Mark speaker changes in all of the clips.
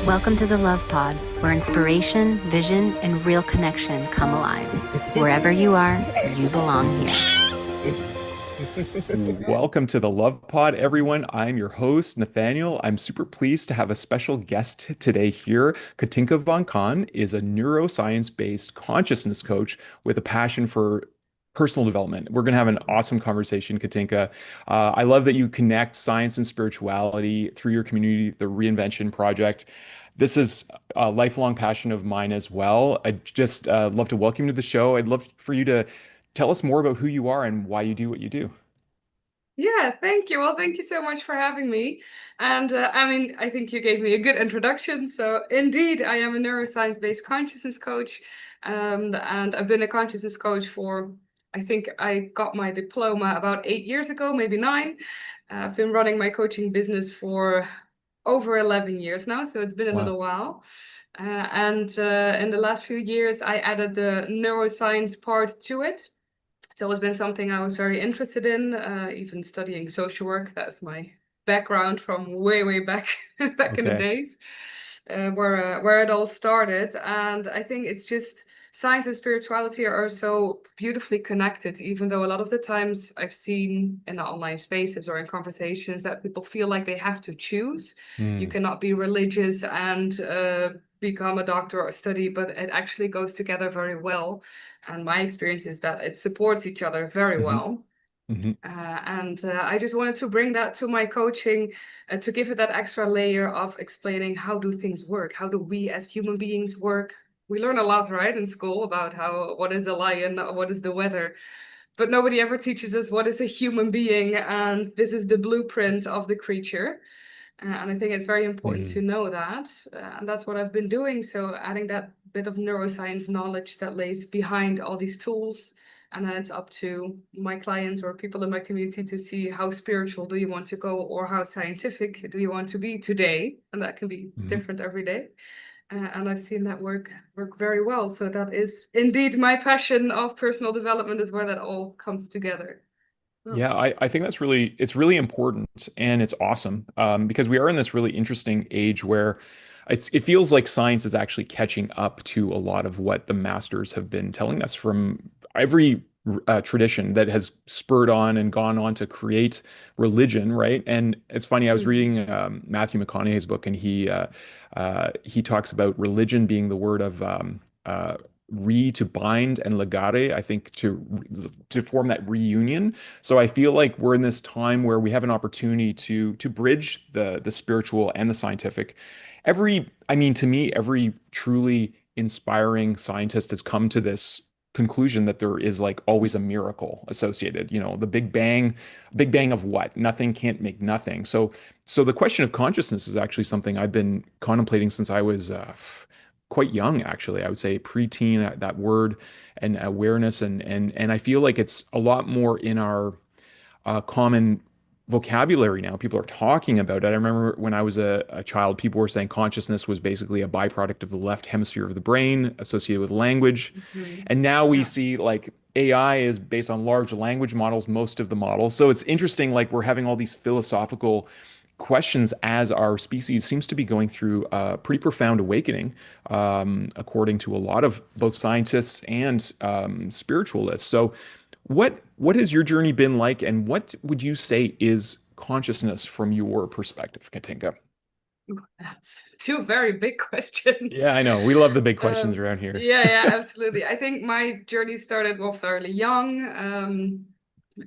Speaker 1: Welcome to the Love Pod, where inspiration, vision, and real connection come alive. Wherever you are, you belong here.
Speaker 2: Welcome to the Love Pod, everyone. I'm your host, Nathaniel. I'm super pleased to have a special guest today here. Katinka von Kahn is a neuroscience-based consciousness coach with a passion for personal development. We're going to have an awesome conversation, Katinka. I love that you connect science and spirituality through your community, the Reinvention Project. This is a lifelong passion of mine as well. I just love to welcome you to the show. I'd love for you to tell us more about who you are and why you do what you do.
Speaker 3: Yeah, thank you. Well, thank you so much for having me. And I mean, I think you gave me a good introduction. So, indeed, I am a neuroscience-based consciousness coach. And I've been a consciousness coach for, I think I got my diploma about 8 years ago, maybe nine. I've been running my coaching business for over 11 years now. So, it's been a
Speaker 2: Wow.
Speaker 3: little while. And in the last few years, I added the neuroscience part to it. It's always been something I was very interested in, even studying social work. That's my background from way, way back back in the
Speaker 2: Okay.
Speaker 3: days, where it all started. And I think it's just science and spirituality are so beautifully connected, even though a lot of the times I've seen in the online spaces or in conversations that people feel like they have to choose. You
Speaker 2: Mm.
Speaker 3: cannot be religious and become a doctor or study, but it actually goes together very well. And my experience is that it supports each other very
Speaker 2: Hmm.
Speaker 3: well.
Speaker 2: Hmm.
Speaker 3: And I just wanted to bring that to my coaching to give it that extra layer of explaining how do things work? How do we as human beings work? We learn a lot, right, in school about how what is a lion, what is the weather, but nobody ever teaches us what is a human being, and this is the blueprint of the creature. And I think it's very important to
Speaker 2: Mm.
Speaker 3: know that. And that's what I've been doing. So adding that bit of neuroscience knowledge that lays behind all these tools. And then it's up to my clients or people in my community to see how spiritual do you want to go or how scientific do you want to be today. And that can be
Speaker 2: Hmm.
Speaker 3: different every day. And I've seen that work very well. So that is indeed my passion of personal development is where that all comes together. Oh.
Speaker 2: Yeah, I think it's really important and it's awesome because we are in this really interesting age where it feels like science is actually catching up to a lot of what the masters have been telling us from every tradition that has spurred on and gone on to create religion, right? And it's funny, I was
Speaker 3: Mhm.
Speaker 2: reading Matthew McConaughey's book, and he talks about religion being the word of re to bind and legare, I think to form that reunion. So I feel like we're in this time where we have an opportunity to bridge the spiritual and the scientific. I mean, to me, every truly inspiring scientist has come to this conclusion that there is like always a miracle associated. You know, the Big Bang of what? Nothing can't make nothing. So the question of consciousness is actually something I've been contemplating since I was quite young, actually. I would say preteen, that word and awareness, and I feel like it's a lot more in our common vocabulary now. People are talking about it. I remember when I was a child, people were saying consciousness was basically a byproduct of the left hemisphere of the brain associated with language.
Speaker 3: Mhm.
Speaker 2: And now we
Speaker 3: Yeah.
Speaker 2: see like AI is based on large language models, most of the models. So it's interesting, like we're having all these philosophical questions as our species seems to be going through a pretty profound awakening, according to a lot of both scientists and spiritualists. So what has your journey been like, and what would you say is consciousness from your perspective, Katinka?
Speaker 3: That's two very big questions.
Speaker 2: Yeah, I know. We love the big questions around here.
Speaker 3: Yeah, yeah, absolutely. I think my journey started well fairly young,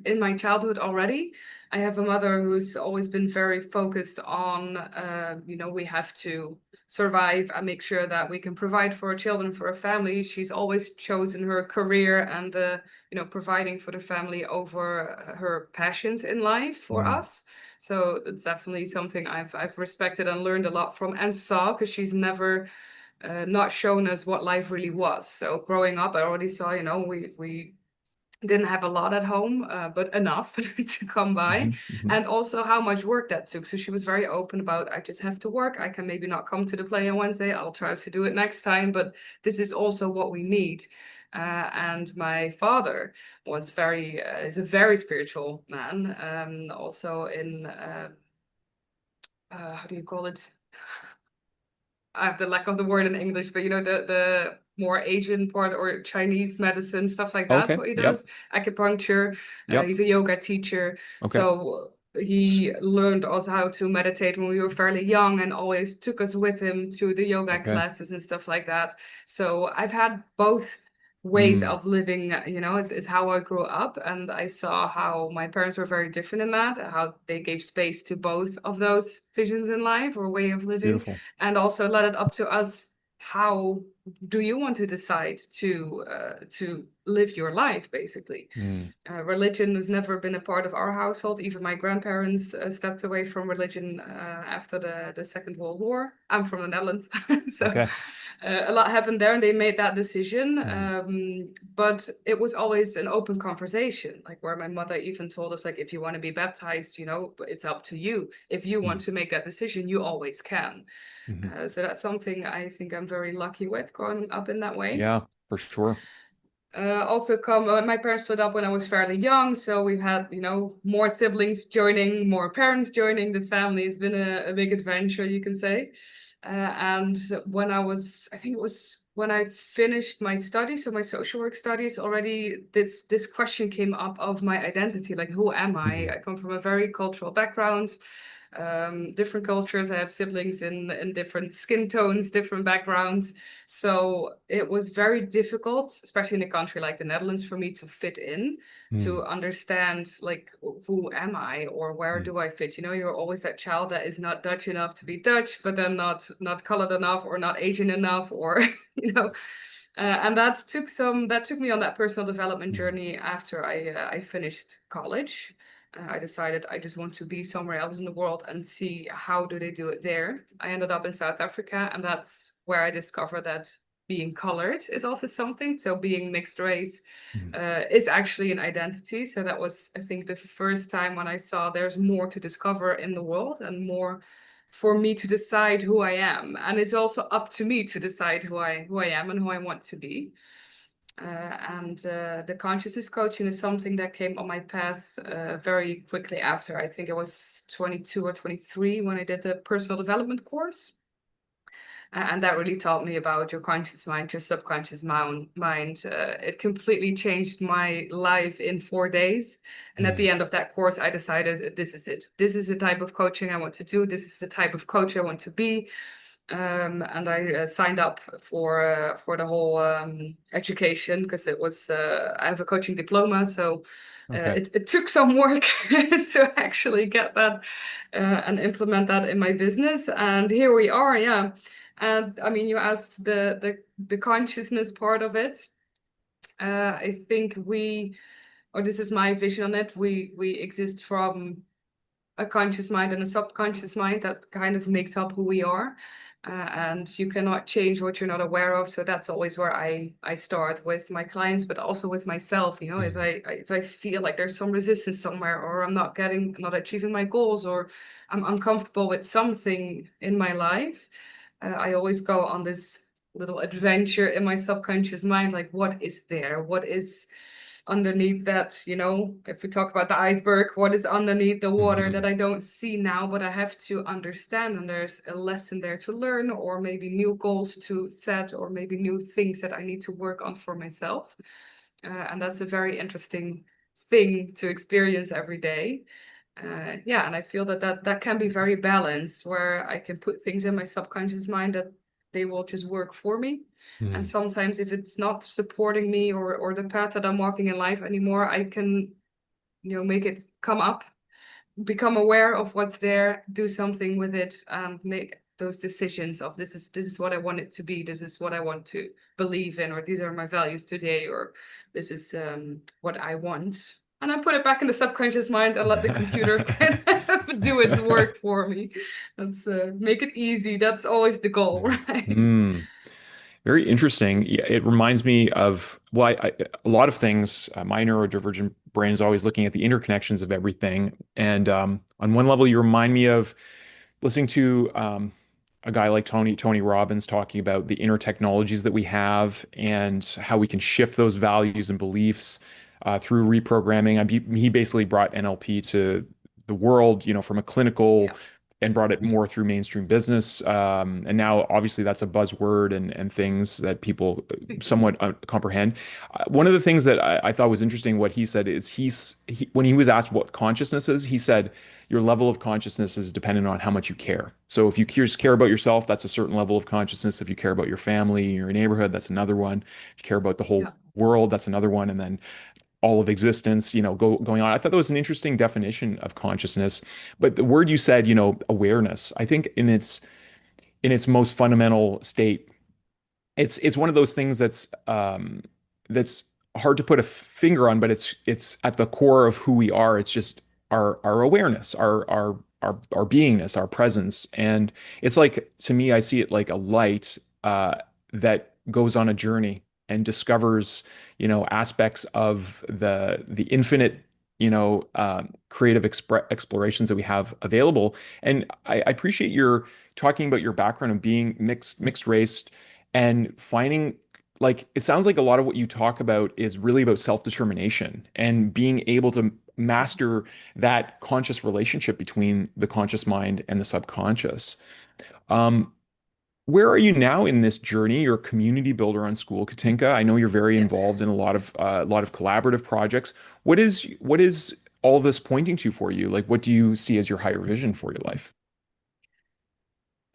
Speaker 3: in my childhood already. I have a mother who's always been very focused on, we have to survive and make sure that we can provide for our children, for our family. She's always chosen her career and providing for the family over her passions in life for
Speaker 2: Mm.
Speaker 3: us. So it's definitely something I've respected and learned a lot from and saw because she's never not shown us what life really was. So growing up, I already saw, we didn't have a lot at home, but enough to come by,
Speaker 2: Mhm, mhm,
Speaker 3: and also how much work that took. So she was very open about, I just have to work. I can maybe not come to the play on Wednesday. I'll try to do it next time, but this is also what we need. And my father is a very spiritual man, also in, how do you call it? I have the lack of the word in English, but the more Asian part or Chinese medicine, stuff like that's
Speaker 2: Okay.
Speaker 3: what he
Speaker 2: Yep.
Speaker 3: does. Acupuncture.
Speaker 2: Yep.
Speaker 3: He's a yoga teacher.
Speaker 2: Okay.
Speaker 3: So he learned us how to meditate when we were fairly young and always took us with him to the yoga
Speaker 2: Okay.
Speaker 3: classes and stuff like that. So I've had both ways
Speaker 2: Mm.
Speaker 3: of living, it's how I grew up. And I saw how my parents were very different in that, how they gave space to both of those visions in life or way of living,
Speaker 2: Beautiful.
Speaker 3: and also let it up to us. How do you want to decide to live your life, basically?
Speaker 2: Mm.
Speaker 3: Religion has never been a part of our household. Even my grandparents stepped away from religion after the Second World War. I'm from the Netherlands, so
Speaker 2: Okay.
Speaker 3: a lot happened there, and they made that decision.
Speaker 2: Mm.
Speaker 3: But it was always an open conversation, like where my mother even told us, like, if you want to be baptized, it's up to you. If you want
Speaker 2: Mm.
Speaker 3: to make that decision, you always can.
Speaker 2: Mhm.
Speaker 3: So that's something I think I'm very lucky with growing up in that way.
Speaker 2: Yeah, for sure.
Speaker 3: Also my parents split up when I was fairly young, so we've had, more siblings joining, more parents joining the family. It's been a big adventure, you can say. And when I think it was when I finished my studies, so my social work studies already, this question came up of my identity, like who am I?
Speaker 2: Mhm.
Speaker 3: I come from a very cultural background, different cultures. I have siblings in different skin tones, different backgrounds. So it was very difficult, especially in a country like the Netherlands, for me to fit in,
Speaker 2: Mm.
Speaker 3: to understand, like, who am I or where
Speaker 2: Mm.
Speaker 3: do I fit? You're always that child that is not Dutch enough to be Dutch, but then not colored enough or not Asian enough, or and that took me on that personal development
Speaker 2: Mm.
Speaker 3: journey after I finished college. I decided I just want to be somewhere else in the world and see how do they do it there. I ended up in South Africa, and that's where I discovered that being colored is also something. So being mixed race
Speaker 2: Mm.
Speaker 3: is actually an identity. So that was, I think, the first time when I saw there's more to discover in the world and more for me to decide who I am. And it's also up to me to decide who I am and who I want to be. And the consciousness coaching is something that came on my path very quickly after. I think I was 22 or 23 when I did the personal development course. And that really taught me about your conscious mind, your subconscious mind. It completely changed my life in 4 days. And at
Speaker 2: Mm.
Speaker 3: the end of that course, I decided this is it. This is the type of coaching I want to do. This is the type of coach I want to be. And I signed up for the whole education because it was I have a coaching diploma, so
Speaker 2: Okay.
Speaker 3: it took some work to actually get that and implement that in my business. And here we are, yeah. And I mean, you asked the consciousness part of it. I think or this is my vision on it. We exist from a conscious mind and a subconscious mind that kind of makes up who we are. And you cannot change what you're not aware of. So that's always where I start with my clients, but also with myself. If
Speaker 2: Mm.
Speaker 3: I feel like there's some resistance somewhere, or I'm not achieving my goals, or I'm uncomfortable with something in my life, I always go on this little adventure in my subconscious mind, like what is there? What is underneath that, if we talk about the iceberg, what is underneath the water that
Speaker 2: Mhm.
Speaker 3: I don't see now, but I have to understand, and there's a lesson there to learn, or maybe new goals to set, or maybe new things that I need to work on for myself. And that's a very interesting thing to experience every day. Yeah, and I feel that can be very balanced, where I can put things in my subconscious mind that they will just work for me. And
Speaker 2: Mm.
Speaker 3: sometimes if it's not supporting me or the path that I'm walking in life anymore, I can, make it come up, become aware of what's there, do something with it, and make those decisions of this is what I want it to be, this is what I want to believe in, or these are my values today, or this is what I want. And I put it back in the subconscious mind and let the computer kind of do its work for me. Let's make it easy. That's always the goal,
Speaker 2: Mm.
Speaker 3: right?
Speaker 2: Mm. Very interesting. Yeah, it reminds me of, well, a lot of things. My neurodivergent brain is always looking at the interconnections of everything. And on one level, you remind me of listening to a guy like Tony Robbins talking about the inner technologies that we have and how we can shift those values and beliefs through reprogramming. He basically brought NLP to the world, from a clinical
Speaker 3: Yeah.
Speaker 2: and brought it more through mainstream business. And now, obviously, that's a buzzword and things that people somewhat comprehend. One of the things that I thought was interesting, what he said is when he was asked what consciousness is, he said, your level of consciousness is dependent on how much you care. So if you just care about yourself, that's a certain level of consciousness. If you care about your family, your neighborhood, that's another one. If you care about the whole
Speaker 3: Yeah.
Speaker 2: world, that's another one. And then all of existence, going on. I thought that was an interesting definition of consciousness. But the word you said, awareness, I think in its most fundamental state, it's one of those things that's hard to put a finger on, but it's at the core of who we are. It's just our awareness, our beingness, our presence. And it's like, to me, I see it like a light that goes on a journey and discovers, aspects of the infinite, creative explorations that we have available. And I appreciate your talking about your background of being mixed race and finding, like, it sounds like a lot of what you talk about is really about self-determination and being able to master that conscious relationship between the conscious mind and the subconscious. Um, where are you now in this journey? You're a community builder on School Katinka. I know you're very
Speaker 3: Yeah.
Speaker 2: involved in a lot of collaborative projects. What is all this pointing to for you? Like, what do you see as your higher vision for your life?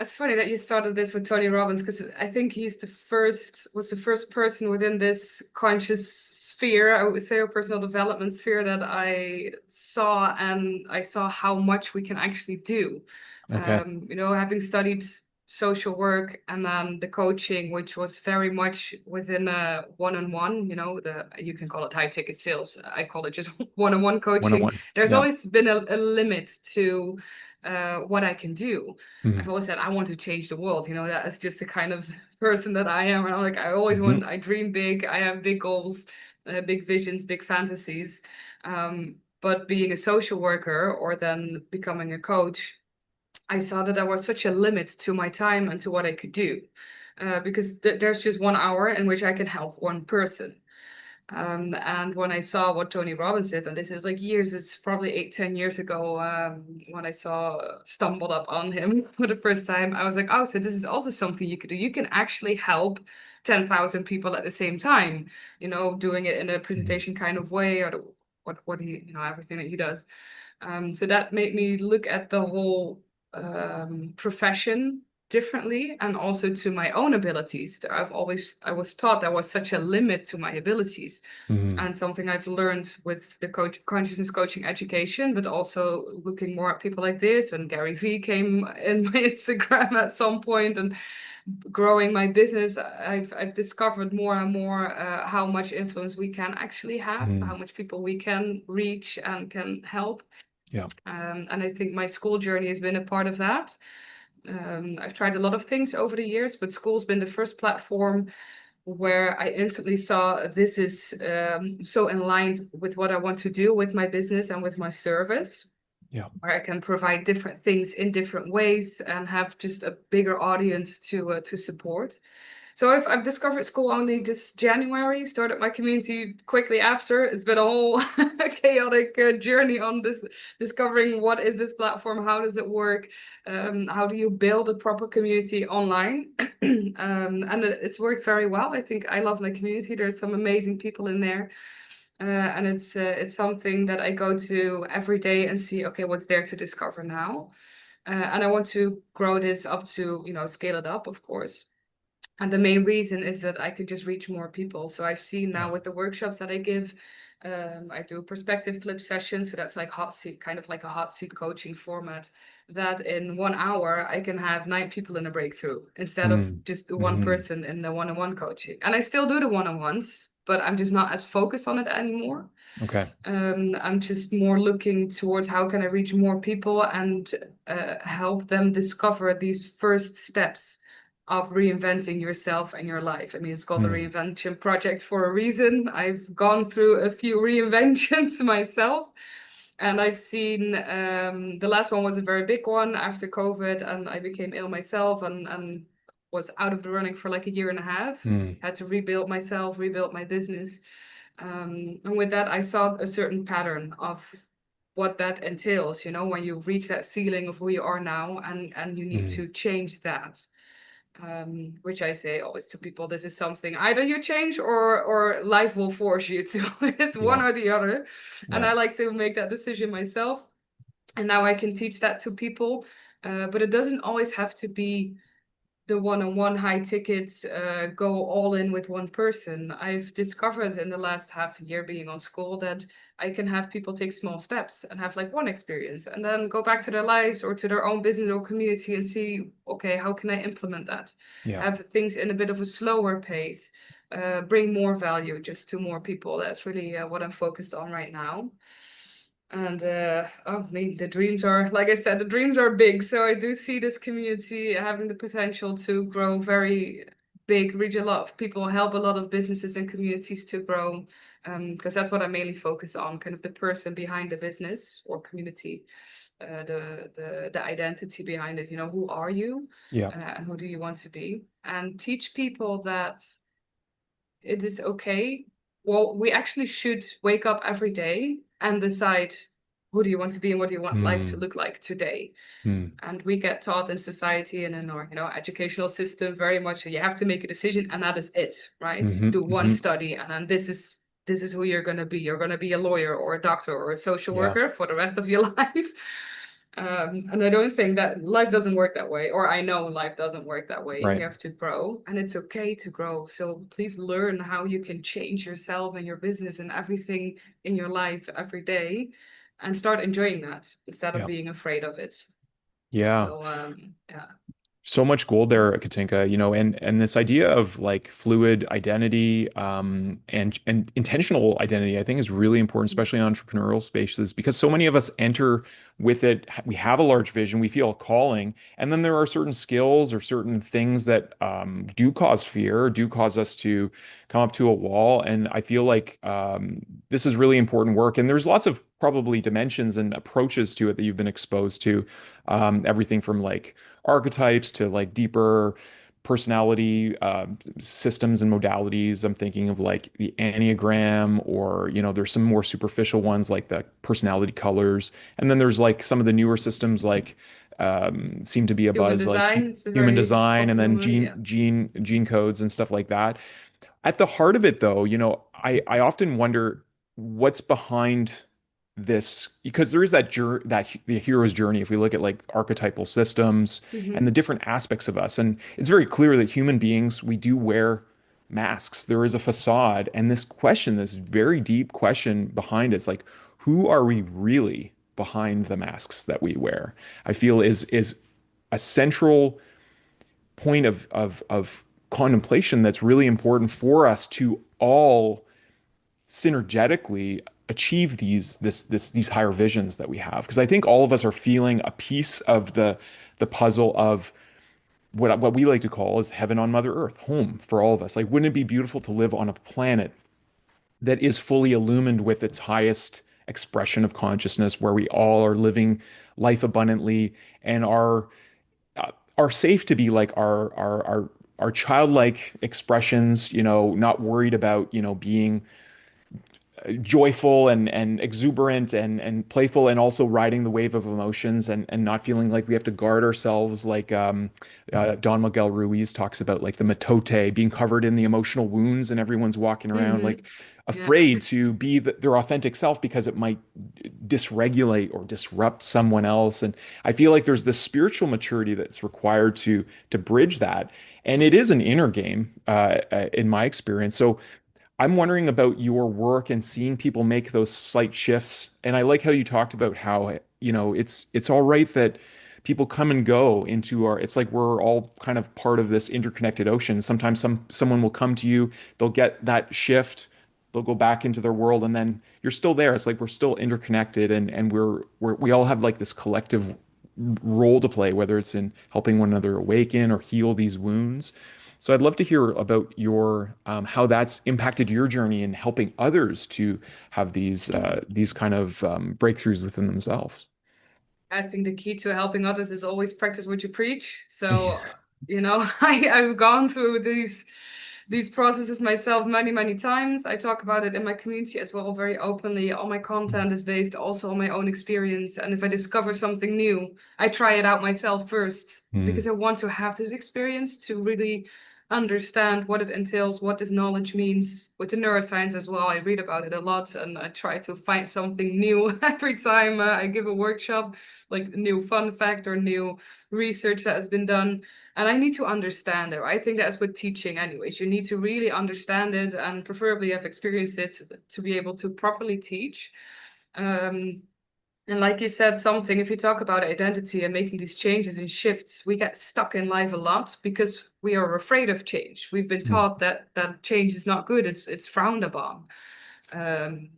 Speaker 3: It's funny that you started this with Tony Robbins, because I think was the first person within this conscious sphere, I would say, or personal development sphere, that I saw, and I saw how much we can actually do.
Speaker 2: Okay.
Speaker 3: Having studied social work and then the coaching, which was very much within a one-on-one, you can call it high ticket sales. I call it just one-on-one coaching.
Speaker 2: One-on-one.
Speaker 3: There's
Speaker 2: Yeah.
Speaker 3: always been a limit to what I can do. I've
Speaker 2: Mhm.
Speaker 3: always said I want to change the world. That is just the kind of person that I am. And I'm like,
Speaker 2: Mhm.
Speaker 3: I dream big. I have big goals, big visions, big fantasies. But being a social worker or then becoming a coach, I saw that there was such a limit to my time and to what I could do. Because there's just 1 hour in which I can help one person. And when I saw what Tony Robbins did, and this is like years, it's probably 8, 10 years ago, when I stumbled up on him for the first time, I was like, oh, so this is also something you could do. You can actually help 10,000 people at the same time, doing it in a
Speaker 2: Mhm.
Speaker 3: presentation kind of way, or what he, everything that he does. So that made me look at the whole profession differently, and also to my own abilities. I was taught there was such a limit to my abilities,
Speaker 2: Mhm.
Speaker 3: and something I've learned with the consciousness coaching education, but also looking more at people like this. And Gary V came in my Instagram at some point, and growing my business, I've discovered more and more how much influence we can actually have, how
Speaker 2: Mhm.
Speaker 3: much people we can reach and can help.
Speaker 2: Yeah.
Speaker 3: And I think my school journey has been a part of that. I've tried a lot of things over the years, but school's been the first platform where I instantly saw this is so in line with what I want to do with my business and with my service,
Speaker 2: Yeah.
Speaker 3: where I can provide different things in different ways and have just a bigger audience to support. So I've discovered school only this January, started my community quickly after. It's been a whole chaotic journey on this, discovering what is this platform, how does it work, how do you build a proper community online. And it's worked very well. I think I love my community. There's some amazing people in there. And it's something that I go to every day and see, okay, what's there to discover now. And I want to grow this up to, scale it up, of course. And the main reason is that I can just reach more people. So I've seen
Speaker 2: Yeah.
Speaker 3: now with the workshops that I give, I do perspective flip sessions. So that's like hot seat, kind of like a hot seat coaching format, that in 1 hour I can have 9 people in a breakthrough instead of
Speaker 2: Mm.
Speaker 3: just one
Speaker 2: Mhm.
Speaker 3: person in the one-on-one coaching. And I still do the one-on-ones, but I'm just not as focused on it anymore.
Speaker 2: Okay.
Speaker 3: I'm just more looking towards how can I reach more people and help them discover these first steps of reinventing yourself and your life. I mean, it's called a
Speaker 2: Mm.
Speaker 3: reinvention project for a reason. I've gone through a few reinventions myself, and I've seen the last one was a very big one after COVID, and I became ill myself and was out of the running for like a year and a half.
Speaker 2: Mm.
Speaker 3: Had to rebuild myself, rebuild my business. And with that, I saw a certain pattern of what that entails, you know, when you reach that ceiling of who you are now and you need
Speaker 2: Mm.
Speaker 3: to change that. Which I say always to people, this is something either you change or life will force you to. It's one
Speaker 2: Yeah.
Speaker 3: or the other. And
Speaker 2: Yeah.
Speaker 3: I like to make that decision myself. And now I can teach that to people. But it doesn't always have to be the one-on-one high tickets, go all in with one person. I've discovered in the last half a year being on school that I can have people take small steps and have like one experience and then go back to their lives or to their own business or community and see, okay, how can I implement that?
Speaker 2: Yeah.
Speaker 3: Have things in a bit of a slower pace, bring more value just to more people. That's really what I'm focused on right now. And oh, I mean, the dreams are, like I said, the dreams are big. So I do see this community having the potential to grow very big, reach a lot of people, help a lot of businesses and communities to grow. Because that's what I mainly focus on, kind of the person behind the business or community, the identity behind it. You know, who are you,
Speaker 2: Yeah.
Speaker 3: and who do you want to be, and teach people that it is okay. Well, we actually should wake up every day and decide who do you want to be and what do you want life to
Speaker 2: Mm.
Speaker 3: look like today.
Speaker 2: Mm.
Speaker 3: And we get taught in society and in our, you know, educational system very much you have to make a decision and that is it, right?
Speaker 2: Hmm.
Speaker 3: Do one
Speaker 2: Hmm.
Speaker 3: study and then this is who you're going to be. You're going to be a lawyer or a doctor or a social
Speaker 2: Yeah.
Speaker 3: worker for the rest of your life. And I don't think that life doesn't work that way, or I know life doesn't work that way.
Speaker 2: Right.
Speaker 3: You have to grow, and it's okay to grow. So please learn how you can change yourself and your business and everything in your life every day, and start enjoying that instead of
Speaker 2: Yeah.
Speaker 3: being afraid of it.
Speaker 2: Yeah.
Speaker 3: So yeah,
Speaker 2: So much gold there,
Speaker 3: that's
Speaker 2: Katinka, and this idea of like fluid identity, and intentional identity, I think is really important, especially in entrepreneurial spaces, because so many of us enter with it. We have a large vision, we feel a calling, and then there are certain skills or certain things that do cause fear, do cause us to come up to a wall. And I feel like this is really important work, and there's lots of probably dimensions and approaches to it that you've been exposed to, everything from like archetypes to like deeper personality systems and modalities. I'm thinking of like the Enneagram, or there's some more superficial ones like the personality colors, and then there's like some of the newer systems like seem to be a
Speaker 3: human
Speaker 2: buzz, like
Speaker 3: design. It's a
Speaker 2: human
Speaker 3: very
Speaker 2: design, and
Speaker 3: popular
Speaker 2: then
Speaker 3: one. Yeah.
Speaker 2: gene codes and stuff like that. At the heart of it, though, I often wonder what's behind this, because there is the hero's journey. If we look at like archetypal systems and the
Speaker 3: Hmm.
Speaker 2: different aspects of us, and it's very clear that human beings, we do wear masks. There is a facade, and this very deep question behind it's like, who are we really behind the masks that we wear? I feel is a central point of contemplation that's really important for us to all synergetically achieve these higher visions that we have. Because I think all of us are feeling a piece of the puzzle of what we like to call is heaven on Mother Earth, home for all of us. Like, wouldn't it be beautiful to live on a planet that is fully illumined with its highest expression of consciousness, where we all are living life abundantly and are safe to be like our childlike expressions, not worried about, being joyful and exuberant and playful, and also riding the wave of emotions, and not feeling like we have to guard ourselves, like Don Miguel Ruiz talks about, like the matote, being covered in the emotional wounds, and everyone's walking around
Speaker 3: Hmm.
Speaker 2: like
Speaker 3: Yeah.
Speaker 2: afraid to be their authentic self because it might dysregulate or disrupt someone else. And I feel like there's this spiritual maturity that's required to bridge that, and it is an inner game, in my experience. So I'm wondering about your work and seeing people make those slight shifts. And I like how you talked about how, it's all right that people come and go into it's like we're all kind of part of this interconnected ocean. Sometimes someone will come to you, they'll get that shift, they'll go back into their world, and then you're still there. It's like we're still interconnected, and we all have like this collective role to play, whether it's in helping one another awaken or heal these wounds. So I'd love to hear about your how that's impacted your journey in helping others to have these kind of breakthroughs within themselves.
Speaker 3: I think the key to helping others is always practice what you preach. So, you know, I've gone through these processes myself many, many times. I talk about it in my community as well, very openly. All my content is based also on my own experience. And if I discover something new, I try it out myself first because I want to have this experience to really understand what it entails, what this knowledge means. With the neuroscience as well, I read about it a lot and I try to find something new every time I give a workshop, like a new fun fact or new research that has been done. And I need to understand it. I think that's with teaching anyways. You need to really understand it and preferably have experienced it to be able to properly teach. And like you said, something, if you talk about identity and making these changes and shifts, we get stuck in life a lot because we are afraid of change. We've been taught that change is not good. It's frowned upon.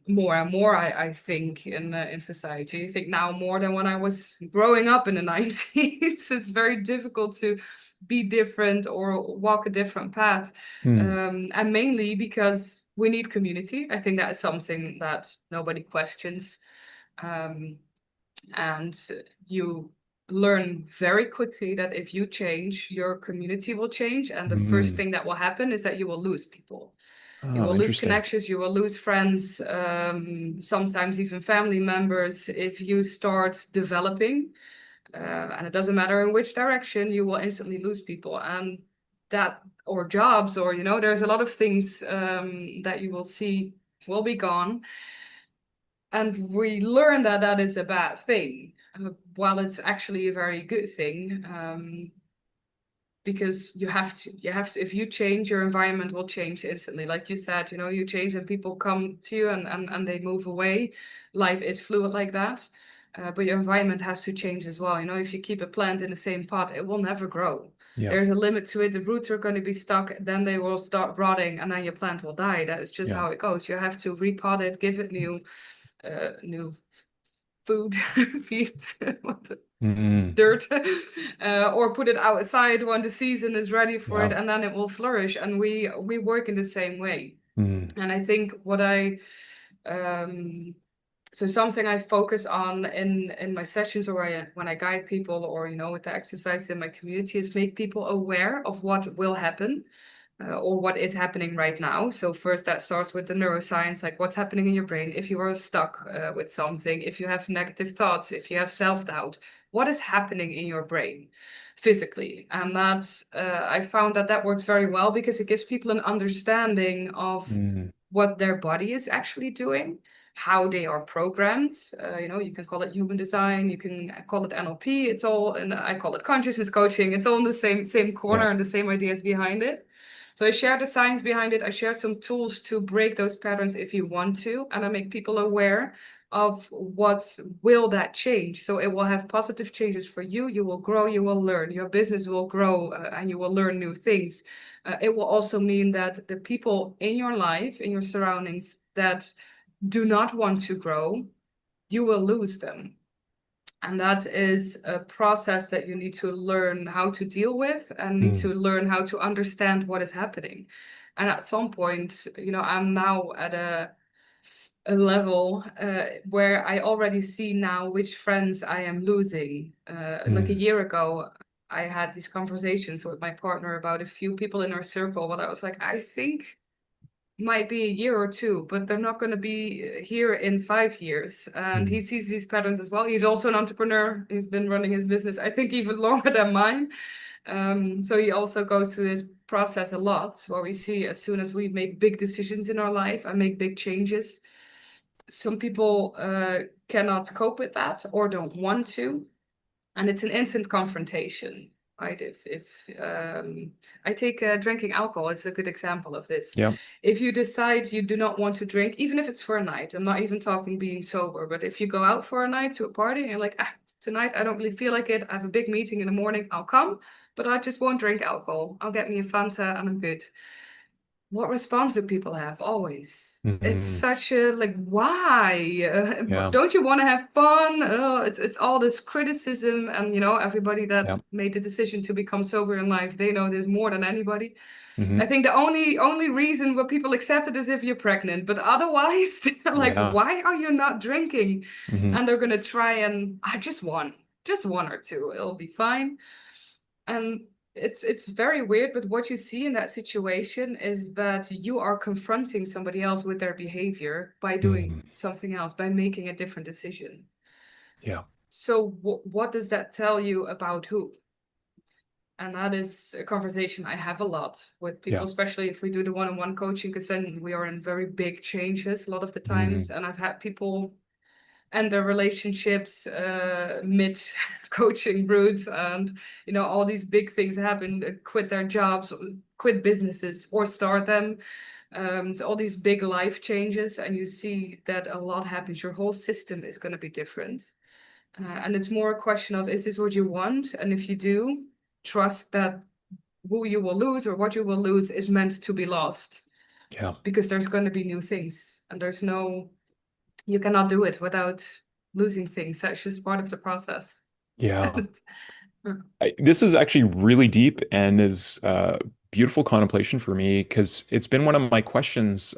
Speaker 3: More and more, I think, in society. I think now more than when I was growing up in the 90s. It's very difficult to be different or walk a different path. And mainly because we need community. I think that is something that nobody questions. And you learn very quickly that if you change, your community will change. And the first thing that will happen is that you will lose people. You
Speaker 2: Oh,
Speaker 3: will lose
Speaker 2: interesting.
Speaker 3: connections, you will lose friends, sometimes even family members if you start developing. And it doesn't matter in which direction, you will instantly lose people. And that, or jobs, or, there's a lot of things that you will see will be gone. And we learn that that is a bad thing, while it's actually a very good thing. Because you have to, if you change, your environment will change instantly. Like you said, you change and people come to you and they move away. Life is fluid like that. But your environment has to change as well. If you keep a plant in the same pot, it will never grow.
Speaker 2: Yeah.
Speaker 3: There's a limit to it. The roots are going to be stuck, then they will start rotting, and then your plant will die. That is just
Speaker 2: Yeah.
Speaker 3: how it goes. You have to repot it, give it new food, feed, dirt, or put it outside when the season is ready for it,
Speaker 2: Yeah.
Speaker 3: and then it will flourish. And we work in the same way. And I think so something I focus on in my sessions, or when I guide people, or with the exercise in my community, is make people aware of what will happen. Or what is happening right now. So first that starts with the neuroscience, like what's happening in your brain if you are stuck with something, if you have negative thoughts, if you have self-doubt, what is happening in your brain physically. And that I found that works very well because it gives people an understanding of what their body is actually doing, how they are programmed. You can call it human design, you can call it NLP. It's all, and I call it consciousness coaching. It's all in the same corner and the same ideas behind it. So I share the science behind it. I share some tools to break those patterns if you want to, and I make people aware of what will that change. So it will have positive changes for you. You will grow, you will learn, your business will grow, and you will learn new things. It will also mean that the people in your life, in your surroundings that do not want to grow, you will lose them. And that is a process that you need to learn how to deal with and need to learn how to understand what is happening. And at some point, I'm now at a level where I already see now which friends I am losing. Like a year ago, I had these conversations with my partner about a few people in our circle, but I was like, I think might be a year or two, but they're not going to be here in 5 years. And he sees these patterns as well. He's also an entrepreneur. He's been running his business, I think, even longer than mine. So he also goes through this process a lot, where we see as soon as we make big decisions in our life and make big changes, some people cannot cope with that or don't want to. And it's an instant confrontation. Right? If I take drinking alcohol as a good example of this.
Speaker 2: Yeah.
Speaker 3: If you decide you do not want to drink, even if it's for a night, I'm not even talking being sober, but if you go out for a night to a party and you're like, tonight I don't really feel like it, I have a big meeting in the morning, I'll come, but I just won't drink alcohol. I'll get me a Fanta and I'm good. What response do people have? Always. It's such a why?
Speaker 2: Yeah.
Speaker 3: Don't you want to have fun? It's all this criticism, and everybody that made the decision to become sober in life, they know this more than anybody. I think the only reason where people accept it is if you're pregnant, but otherwise, they're like, why are you not drinking? And they're gonna try and just one or two, it'll be fine. And it's very weird, but what you see in that situation is that you are confronting somebody else with their behavior by doing
Speaker 2: Mm,
Speaker 3: something else, by making a different decision.
Speaker 2: yeah.
Speaker 3: So what does that tell you about who? And that is a conversation I have a lot with people,
Speaker 2: Yeah.
Speaker 3: especially if we do the one-on-one coaching, because then we are in very big changes a lot of the times.
Speaker 2: Mm,
Speaker 3: And I've had people end their relationships mid coaching route, and all these big things happen, quit their jobs, quit businesses, or start them. All these big life changes, and you see that a lot happens. Your whole system is going to be different. And it's more a question of, is this what you want? And if you do, trust that who you will lose or what you will lose is meant to be lost,
Speaker 2: yeah.
Speaker 3: because there's going to be new things, and you cannot do it without losing things. That's just part of the process.
Speaker 2: Yeah.
Speaker 3: And
Speaker 2: This is actually really deep and is beautiful contemplation for me because it's been one of my questions.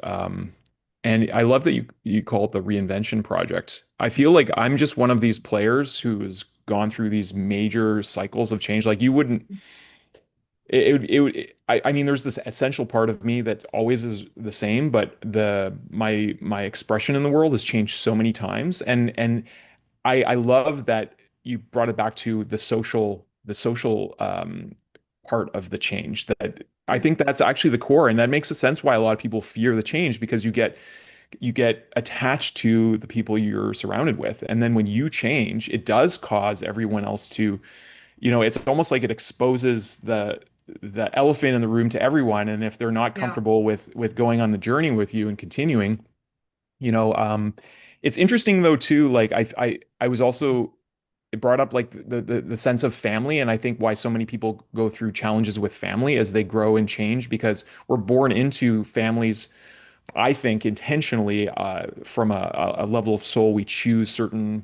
Speaker 2: And I love that you call it the reinvention project. I feel like I'm just one of these players who's gone through these major cycles of change. Like you wouldn't, I mean, there's this essential part of me that always is the same, but my expression in the world has changed so many times. And I love that you brought it back to the social part of the change that I
Speaker 3: yeah,
Speaker 2: think that's actually the core, and that makes a sense why a lot of people fear the change because you get attached to the people you're surrounded with, and then when you change, it does cause everyone else to, it's almost like it exposes the elephant in the room to everyone, and if they're not
Speaker 3: yeah,
Speaker 2: comfortable with going on the journey with you and continuing, you know, um, it's interesting though too. Like I was also it brought up like the sense of family, and I think why so many people go through challenges with family as they grow and change because we're born into families. I think intentionally from a level of soul, we choose certain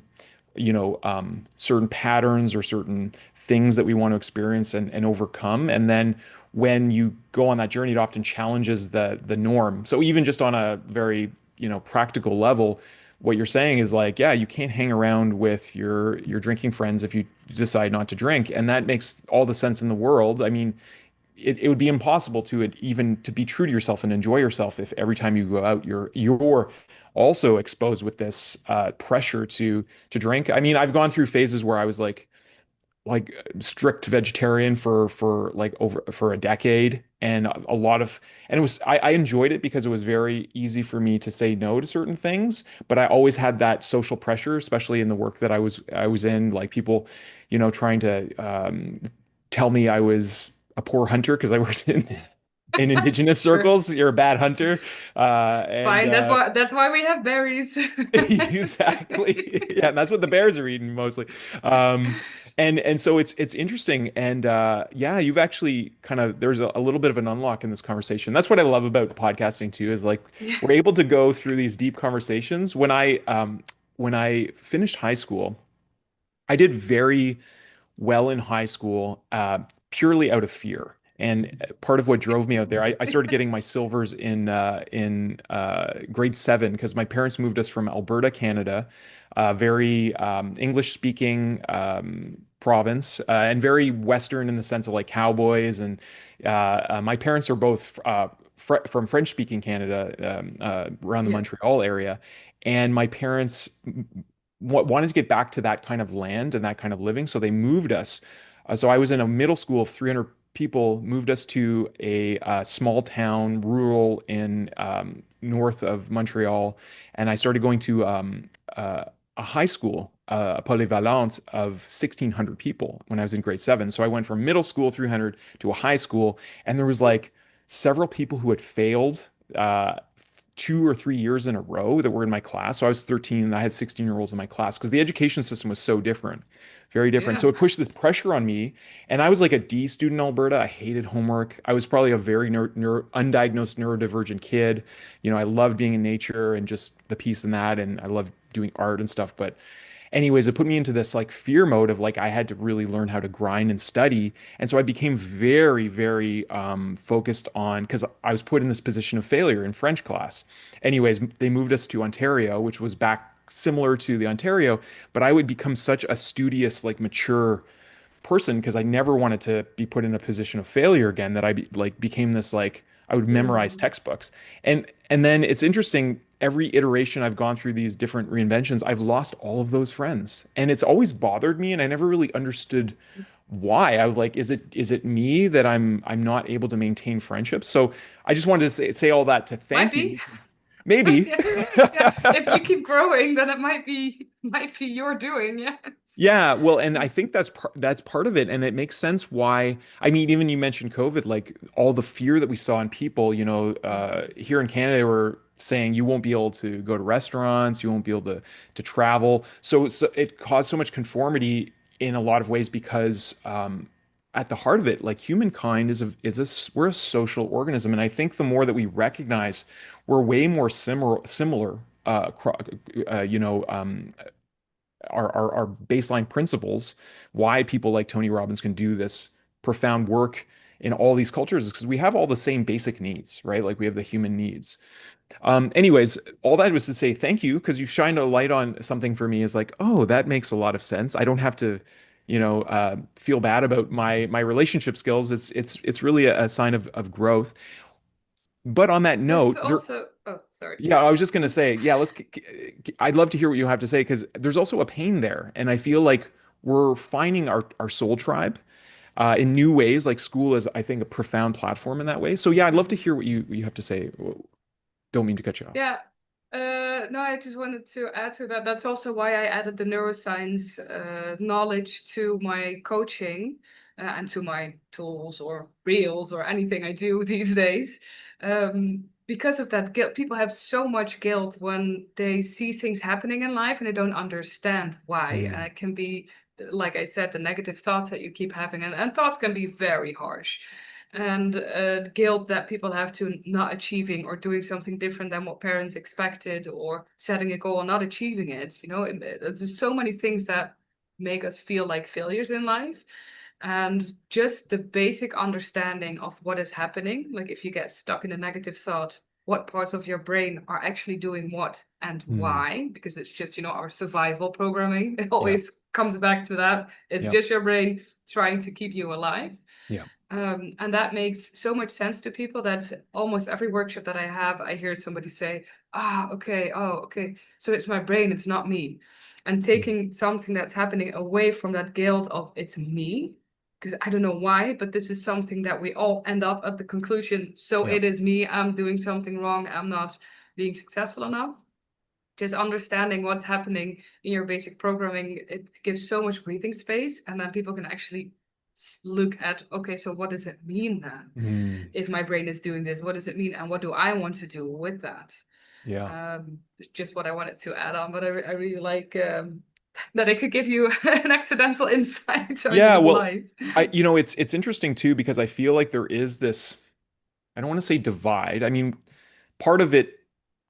Speaker 2: patterns or certain things that we want to experience and overcome. And then when you go on that journey, it often challenges the norm. So even just on a very, practical level, what you're saying is like, yeah, you can't hang around with your drinking friends if you decide not to drink. And that makes all the sense in the world. I mean, it would be impossible even to be true to yourself and enjoy yourself if every time you go out you're also exposed with this pressure to drink. I mean, I've gone through phases where I was like strict vegetarian for like over for a decade and a lot of and it was I enjoyed it because it was very easy for me to say no to certain things, but I always had that social pressure, especially in the work that I was in, like people trying to tell me I was a poor hunter because I worked in indigenous
Speaker 3: sure.
Speaker 2: circles. You're a bad hunter,
Speaker 3: It's
Speaker 2: and
Speaker 3: fine. That's why we have berries.
Speaker 2: exactly. Yeah, and that's what the bears are eating mostly. Um, and so it's interesting. And yeah, you've actually kind of there's a little bit of an unlock in this conversation. That's what I love about podcasting too, is like
Speaker 3: Yeah.
Speaker 2: we're able to go through these deep conversations. When I finished high school, I did very well in high school, purely out of fear. And part of what drove me out there, I started getting my silvers in grade seven because my parents moved us from Alberta, Canada, very English speaking province, and very Western in the sense of like cowboys. And my parents are both from French speaking Canada, around the
Speaker 3: Yeah.
Speaker 2: Montreal area. And my parents wanted to get back to that kind of land and that kind of living. So they moved us. So I was in a middle school of 300 people, moved us to a small town, rural in north of Montreal. And I started going to a high school, polyvalente of 1,600 people when I was in grade seven. So I went from middle school, 300, to a high school. And there was like several people who had failed. 2 or 3 years in a row that were in my class. So I was 13 and I had 16-year-olds in my class because the education system was so different, very different.
Speaker 3: Yeah.
Speaker 2: So it pushed this pressure on me. And I was like a D student in Alberta. I hated homework. I was probably a very undiagnosed neurodivergent kid. I loved being in nature and just the peace in that. And I loved doing art and stuff. But anyways, it put me into this like fear mode of like I had to really learn how to grind and study. And so I became very, very focused on because I was put in this position of failure in French class. Anyways, they moved us to Ontario, which was back similar to the Ontario, but I would become such a studious, like mature person because I never wanted to be put in a position of failure again, that became this like I would memorize
Speaker 3: Mm.
Speaker 2: textbooks. And then it's interesting, every iteration I've gone through these different reinventions, I've lost all of those friends. And it's always bothered me and I never really understood why. I was like, is it me that I'm not able to maintain friendships? So I just wanted to say all that to
Speaker 3: Might
Speaker 2: thank
Speaker 3: be.
Speaker 2: you. Maybe.
Speaker 3: Yeah. Yeah. If you keep growing, then it might be your doing. Yes.
Speaker 2: Yeah, well, and I think that's part of it, and it makes sense why. I mean, even you mentioned COVID, like all the fear that we saw in people.
Speaker 3: Mhm.
Speaker 2: Here in Canada, they were saying you won't be able to go to restaurants, you won't be able to travel. So it caused so much conformity in a lot of ways because at the heart of it, like humankind we're a social organism, and I think the more that we recognize we're way more similar. You know, our baseline principles, why people like Tony Robbins can do this profound work in all these cultures is because we have all the same basic needs, right? Like we have the human needs. Anyways, all that was to say thank you because you shined a light on something for me. Is like, oh, that makes a lot of sense. I don't have to, feel bad about my relationship skills. It's really a sign of growth. But on that
Speaker 3: This is
Speaker 2: note,
Speaker 3: also. Oh, sorry.
Speaker 2: yeah, I was just going to say, yeah, I'd love to hear what you have to say because there's also a pain there. And I feel like we're finding our soul tribe in new ways. Like school is, I think, a profound platform in that way. So yeah, I'd love to hear what you have to say. Don't mean to cut you off.
Speaker 3: Yeah. No, I just wanted to add to that. That's also why I added the neuroscience knowledge to my coaching and to my tools or reels or anything I do these days. Because of that guilt, people have so much guilt when they see things happening in life and they don't understand why. And
Speaker 2: Mm,
Speaker 3: it can be, like I said, the negative thoughts that you keep having, and thoughts can be very harsh, and guilt that people have to not achieving or doing something different than what parents expected, or setting a goal and not achieving it. There's just so many things that make us feel like failures in life. And just the basic understanding of what is happening, like if you get stuck in a negative thought, what parts of your brain are actually doing what and
Speaker 2: mm,
Speaker 3: why, because it's just, our survival programming. It
Speaker 2: yeah,
Speaker 3: always comes back to that. It's
Speaker 2: yeah,
Speaker 3: just your brain trying to keep you alive.
Speaker 2: yeah.
Speaker 3: And that makes so much sense to people that almost every workshop that I have, I hear somebody say, okay, oh, okay. So it's my brain, it's not me. And
Speaker 2: Mm,
Speaker 3: taking something that's happening away from that guilt of it's me, because I don't know why, but this is something that we all end up at the conclusion. So
Speaker 2: yeah.
Speaker 3: it is me, I'm doing something wrong, I'm not being successful enough. Just understanding what's happening in your basic programming, it gives so much breathing space, and then people can actually look at, okay, so what does it mean then?
Speaker 2: Mm,
Speaker 3: If my brain is doing this, what does it mean, and what do I want to do with that?
Speaker 2: yeah.
Speaker 3: It's just what I wanted to add on, but I really like that I could give you an accidental insight on
Speaker 2: Yeah,
Speaker 3: your
Speaker 2: well,
Speaker 3: life.
Speaker 2: it's interesting too because I feel like there is this, I don't want to say divide. I mean, part of it,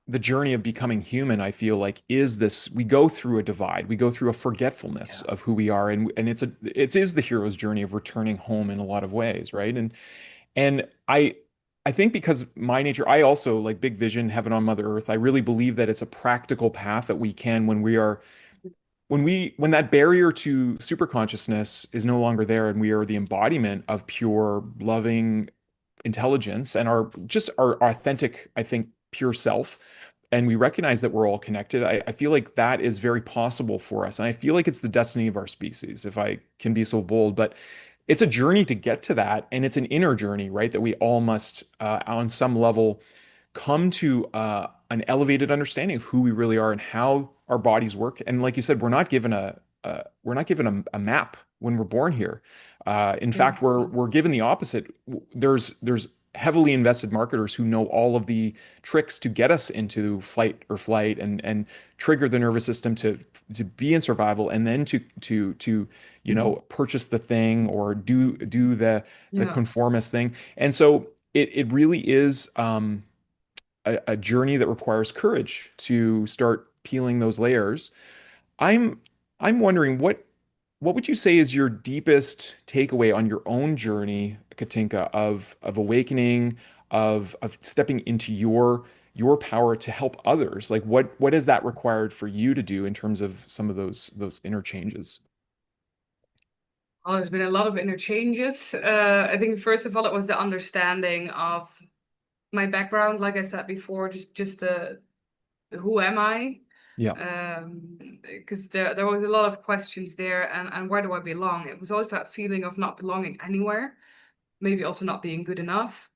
Speaker 2: the journey of becoming human, I feel like is this, we go through a divide. We go through a forgetfulness
Speaker 3: Yeah.
Speaker 2: of who we are and it is the hero's journey of returning home in a lot of ways, right? And I think because my nature, I also like big vision, heaven on Mother Earth. I really believe that it's a practical path that we can when that barrier to super consciousness is no longer there and we are the embodiment of pure loving intelligence and our authentic, I think, pure self, and we recognize that we're all connected, I feel like that is very possible for us. And I feel like it's the destiny of our species, if I can be so bold. But it's a journey to get to that, and it's an inner journey, right? That we all must, on some level, come to an elevated understanding of who we really are and how our bodies work. And like you said, we're not given a map when we're born here. In fact,
Speaker 3: Mhm.
Speaker 2: we're given the opposite. There's heavily invested marketers who know all of the tricks to get us into fight or flight and trigger the nervous system to be in survival and then to purchase the thing or do the
Speaker 3: Yeah.
Speaker 2: conformist thing. And so it really is a journey that requires courage to start peeling those layers. I'm I'm wondering what would you say is your deepest takeaway on your own journey, Katinka, of awakening, of stepping into your power to help others? Like what has that required for you to do in terms of some of those interchanges?
Speaker 3: Oh, there's been a lot of interchanges. I think first of all, it was the understanding of my background, like I said before, just who am I?
Speaker 2: Yeah.
Speaker 3: Because there was a lot of questions there, and where do I belong? It was always that feeling of not belonging anywhere, maybe also not being good enough.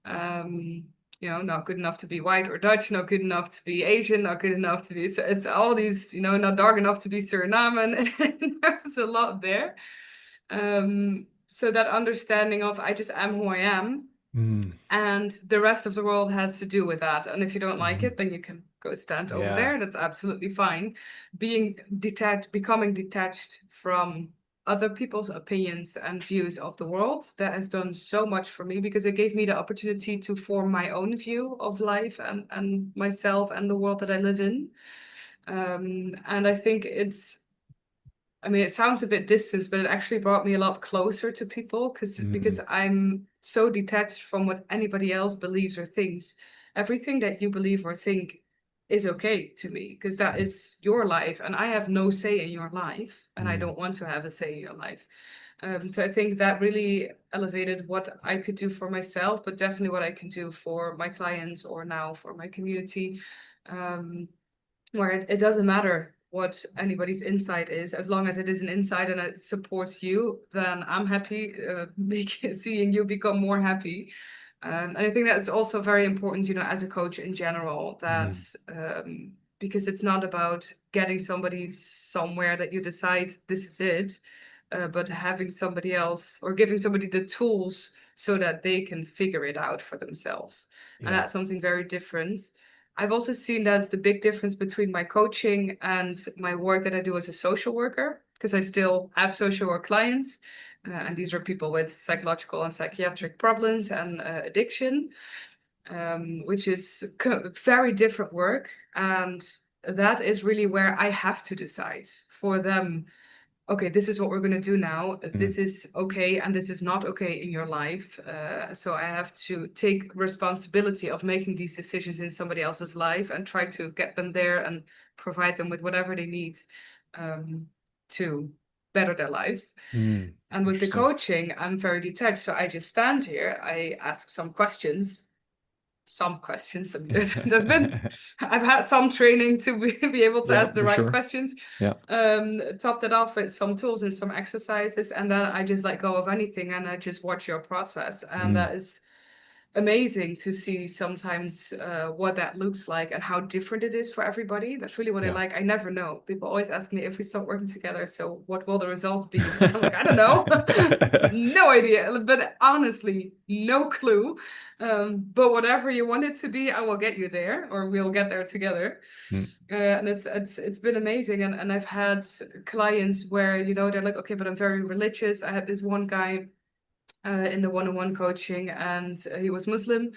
Speaker 3: Um, not good enough to be white or Dutch, not good enough to be Asian, not good enough to be. So it's all these, not dark enough to be Surinaman. There's a lot there. So that understanding of I just am who I am,
Speaker 2: Mm.
Speaker 3: and the rest of the world has to do with that. And if you don't like
Speaker 2: Mhm.
Speaker 3: it, then you can go stand over
Speaker 2: Yeah.
Speaker 3: there. That's absolutely fine. Being detached, becoming detached from other people's opinions and views of the world, that has done so much for me because it gave me the opportunity to form my own view of life and myself and the world that I live in. And I think it sounds a bit distant, but it actually brought me a lot closer to people because
Speaker 2: Mm.
Speaker 3: I'm so detached from what anybody else believes or thinks. Everything that you believe or think is okay to me because that is your life, and I have no say in your life, and I
Speaker 2: Mm.
Speaker 3: don't want to have a say in your life. So I think that really elevated what I could do for myself, but definitely what I can do for my clients or now for my community. Um, where it doesn't matter what anybody's insight is, as long as it is an insight and it supports you, then I'm happy seeing you become more happy. And I think that's also very important, as a coach in general, that
Speaker 2: Mm.
Speaker 3: because it's not about getting somebody somewhere that you decide this is it, but having somebody else or giving somebody the tools so that they can figure it out for themselves. And
Speaker 2: Yeah.
Speaker 3: that's something very different. I've also seen that's the big difference between my coaching and my work that I do as a social worker, because I still have social work clients. And these are people with psychological and psychiatric problems and addiction, which is very different work. And that is really where I have to decide for them, okay, this is what we're going to do now.
Speaker 2: Mm.
Speaker 3: This is okay, and this is not okay in your life. So I have to take responsibility of making these decisions in somebody else's life and try to get them there and provide them with whatever they need um, to better their lives.
Speaker 2: Mm.
Speaker 3: And with the
Speaker 2: Interesting.
Speaker 3: coaching, I'm very detached. So I just stand here, I ask some questions. There's been, I've had some training to be able to
Speaker 2: Yeah,
Speaker 3: ask the
Speaker 2: for
Speaker 3: right
Speaker 2: sure.
Speaker 3: questions.
Speaker 2: Yeah.
Speaker 3: Topped it off with some tools and some exercises, and then I just let go of anything and I just watch your process. And
Speaker 2: Mm.
Speaker 3: that is amazing to see sometimes what that looks like and how different it is for everybody. That's really what I
Speaker 2: Yeah.
Speaker 3: like. I never know. People always ask me if we start working together, so what will the result be? And I'm like, I don't know. No idea. But honestly, no clue. But whatever you want it to be, I will get you there, or we'll get there together.
Speaker 2: Mm.
Speaker 3: And it's been amazing. And I've had clients where, they're like, okay, but I'm very religious. I had this one guy in the one-on-one coaching, and he was Muslim.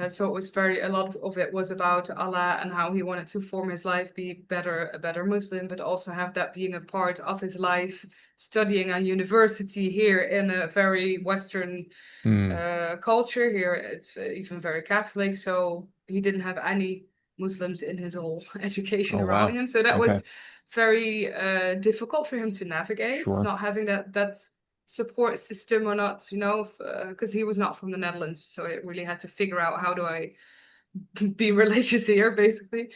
Speaker 3: So it was a lot of it was about Allah and how he wanted to form his life, be a better Muslim, but also have that being a part of his life, studying on university here in a very Western
Speaker 2: Mm.
Speaker 3: culture here. It's even very Catholic, so he didn't have any Muslims in his whole education
Speaker 2: Oh,
Speaker 3: around
Speaker 2: wow.
Speaker 3: him. So that
Speaker 2: Okay.
Speaker 3: was very difficult for him to navigate,
Speaker 2: Sure.
Speaker 3: not having that support system or not, because he was not from the Netherlands. So it really had to figure out how do I be religious here, basically.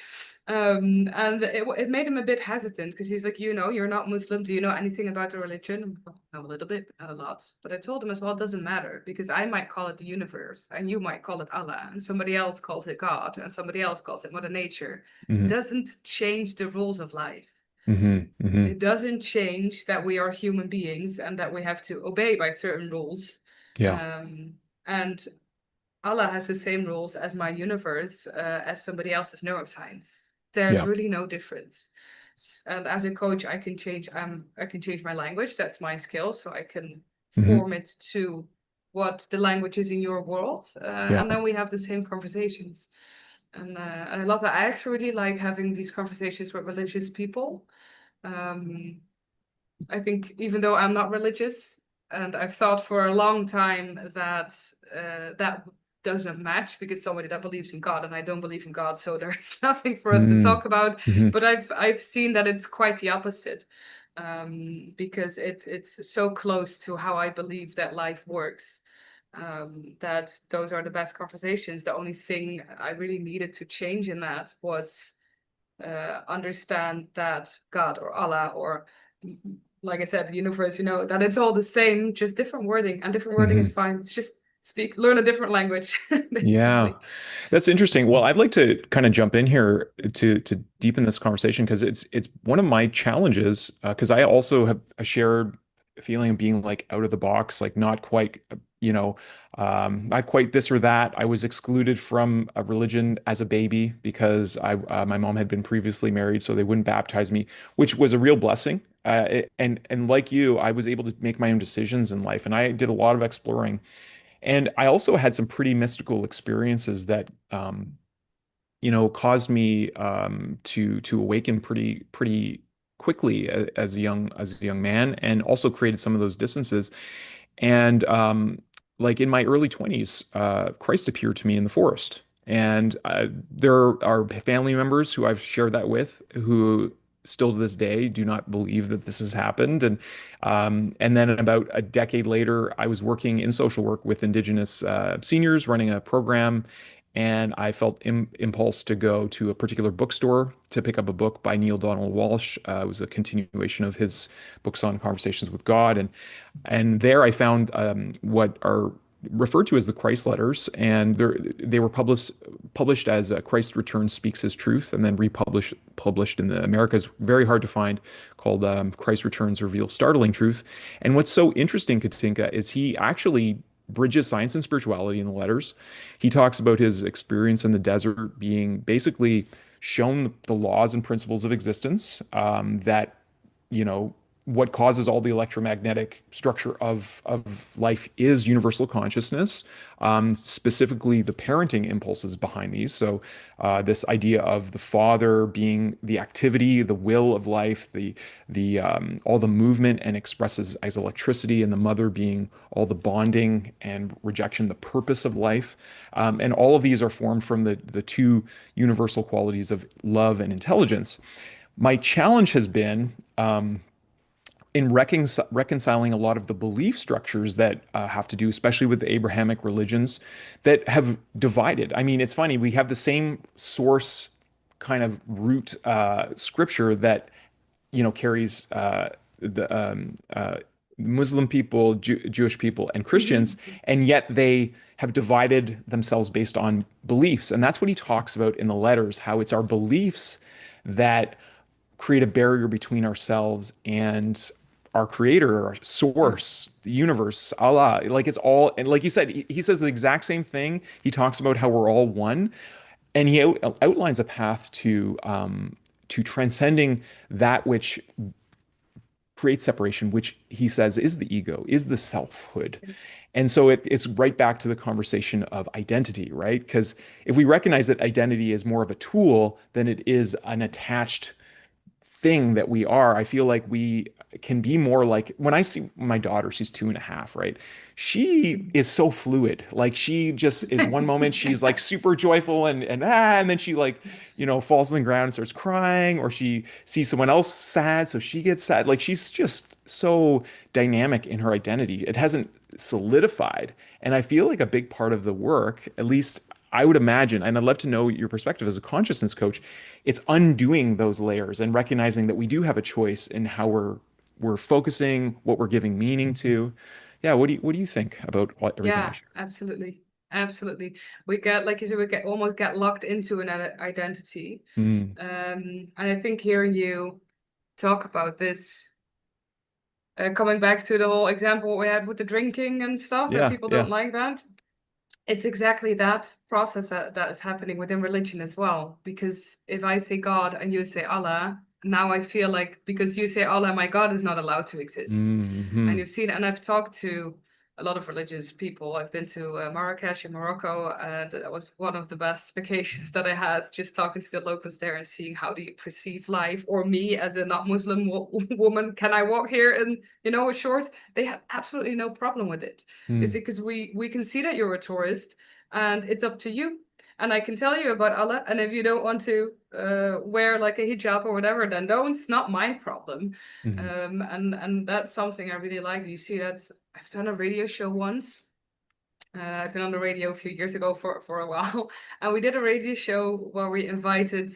Speaker 3: And it made him a bit hesitant because he's like, you're not Muslim. Do you know anything about the religion? I know a little bit, but not a lot. But I told him as well, it doesn't matter because I might call it the universe and you might call it Allah and somebody else calls it God and somebody else calls it Mother Nature.
Speaker 2: Mm-hmm.
Speaker 3: Doesn't change the rules of life.
Speaker 2: Mm-hmm. Mm-hmm.
Speaker 3: It doesn't change that we are human beings and that we have to obey by certain rules.
Speaker 2: Yeah.
Speaker 3: And Allah has the same rules as my universe, as somebody else's neuroscience. There's
Speaker 2: Yeah.
Speaker 3: really no difference. And as a coach, I can change my language. That's my skill. So I can
Speaker 2: Mm-hmm.
Speaker 3: form it to what the language is in your world.
Speaker 2: Yeah.
Speaker 3: And then we have the same conversations. And I love that. I actually really like having these conversations with religious people. Um, I think even though I'm not religious, and I've thought for a long time that that doesn't match because somebody that believes in God and I don't believe in God, so there's nothing for us to
Speaker 2: Mm-hmm.
Speaker 3: talk about.
Speaker 2: Mm-hmm.
Speaker 3: But I've seen that it's quite the opposite. because it's so close to how I believe that life works. That those are the best conversations. The only thing I really needed to change in that was understand that God or Allah or, like I said, the universe, that it's all the same, just different wording, and different wording is fine. It's just learn a different language,
Speaker 2: Yeah,
Speaker 3: basically.
Speaker 2: that's interesting. Well, I'd like to kind of jump in here to deepen this conversation because it's one of my challenges because I also have a shared feeling of being like out of the box, like not quite, not quite this or that. I was excluded from a religion as a baby because my mom had been previously married, so they wouldn't baptize me, which was a real blessing. And like you, I was able to make my own decisions in life, and I did a lot of exploring. And I also had some pretty mystical experiences that, caused me to awaken pretty quickly as a young man, and also created some of those distances. And like in my early 20s, Christ appeared to me in the forest. And there are family members who I've shared that with who still to this day do not believe that this has happened. And then about a decade later, I was working in social work with Indigenous seniors, running a program. And I felt impulse to go to a particular bookstore to pick up a book by Neil Donald Walsh. It was a continuation of his books on conversations with God. And there I found what are referred to as the Christ letters, and they were published as Christ Returns Speaks His Truth, and then published in the Americas, very hard to find, called Christ Returns Reveals Startling Truth. And what's so interesting, Katinka, is he actually bridges science and spirituality in the letters. He talks about his experience in the desert being basically shown the laws and principles of existence, that what causes all the electromagnetic structure of life is universal consciousness, specifically the parenting impulses behind these. So, this idea of the father being the activity, the will of life, the all the movement and expresses as electricity, and the mother being all the bonding and rejection, the purpose of life, and all of these are formed from the two universal qualities of love and intelligence. My challenge has been in reconciling a lot of the belief structures that have to do, especially with the Abrahamic religions, that have divided. I mean, it's funny, we have the same source kind of root scripture that carries Muslim people, Jewish people, and Christians, and yet they have divided themselves based on beliefs. And that's what he talks about in the letters, how it's our beliefs that create a barrier between ourselves and our creator, our source, the universe, Allah. Like it's all, and like you said, he says the exact same thing. He talks about how we're all one, and he outlines a path to transcending that which creates separation, which he says is the ego, is the selfhood. And so it's right back to the conversation of identity, right? Because if we recognize that identity is more of a tool than it is an attached thing that we are, I feel like we can be more like when I see my daughter, she's 2.5, right? She is so fluid. Like she just is one moment she's like super joyful and then she like, falls on the ground and starts crying, or she sees someone else sad, so she gets sad. Like she's just so dynamic in her identity. It hasn't solidified. And I feel like a big part of the work, at least I would imagine, and I'd love to know your perspective as a consciousness coach, it's undoing those layers and recognizing that we do have a choice in how we're focusing, what we're giving meaning to. Yeah, what do you think about everything I
Speaker 3: Yeah,
Speaker 2: shared?
Speaker 3: absolutely. Absolutely. We get, like you said, almost get locked into an identity.
Speaker 2: Mm,
Speaker 3: And I think hearing you talk about this, coming back to the whole example we had with the drinking and stuff, that
Speaker 2: yeah,
Speaker 3: people don't
Speaker 2: yeah.
Speaker 3: like that. It's exactly that process that is happening within religion as well. Because if I say God and you say Allah, now I feel like because you say Allah, my God is not allowed to exist. And
Speaker 2: Hmm.
Speaker 3: you've seen, and I've talked to a lot of religious people. I've been to Marrakesh in Morocco, and that was one of the best vacations that I had, just talking to the locals there and seeing how do you perceive life, or me as a not Muslim woman, can I walk here in, a short? They had absolutely no problem with it. Is
Speaker 2: Mm,
Speaker 3: it because we can see that you're a tourist, and it's up to you. And I can tell you about Allah, and if you don't want to wear like a hijab or whatever, then don't. It's not my problem.
Speaker 2: mhm.
Speaker 3: And that's something I really like. You see that I've done a radio show once. I've been on the radio a few years ago for a while, and we did a radio show where we invited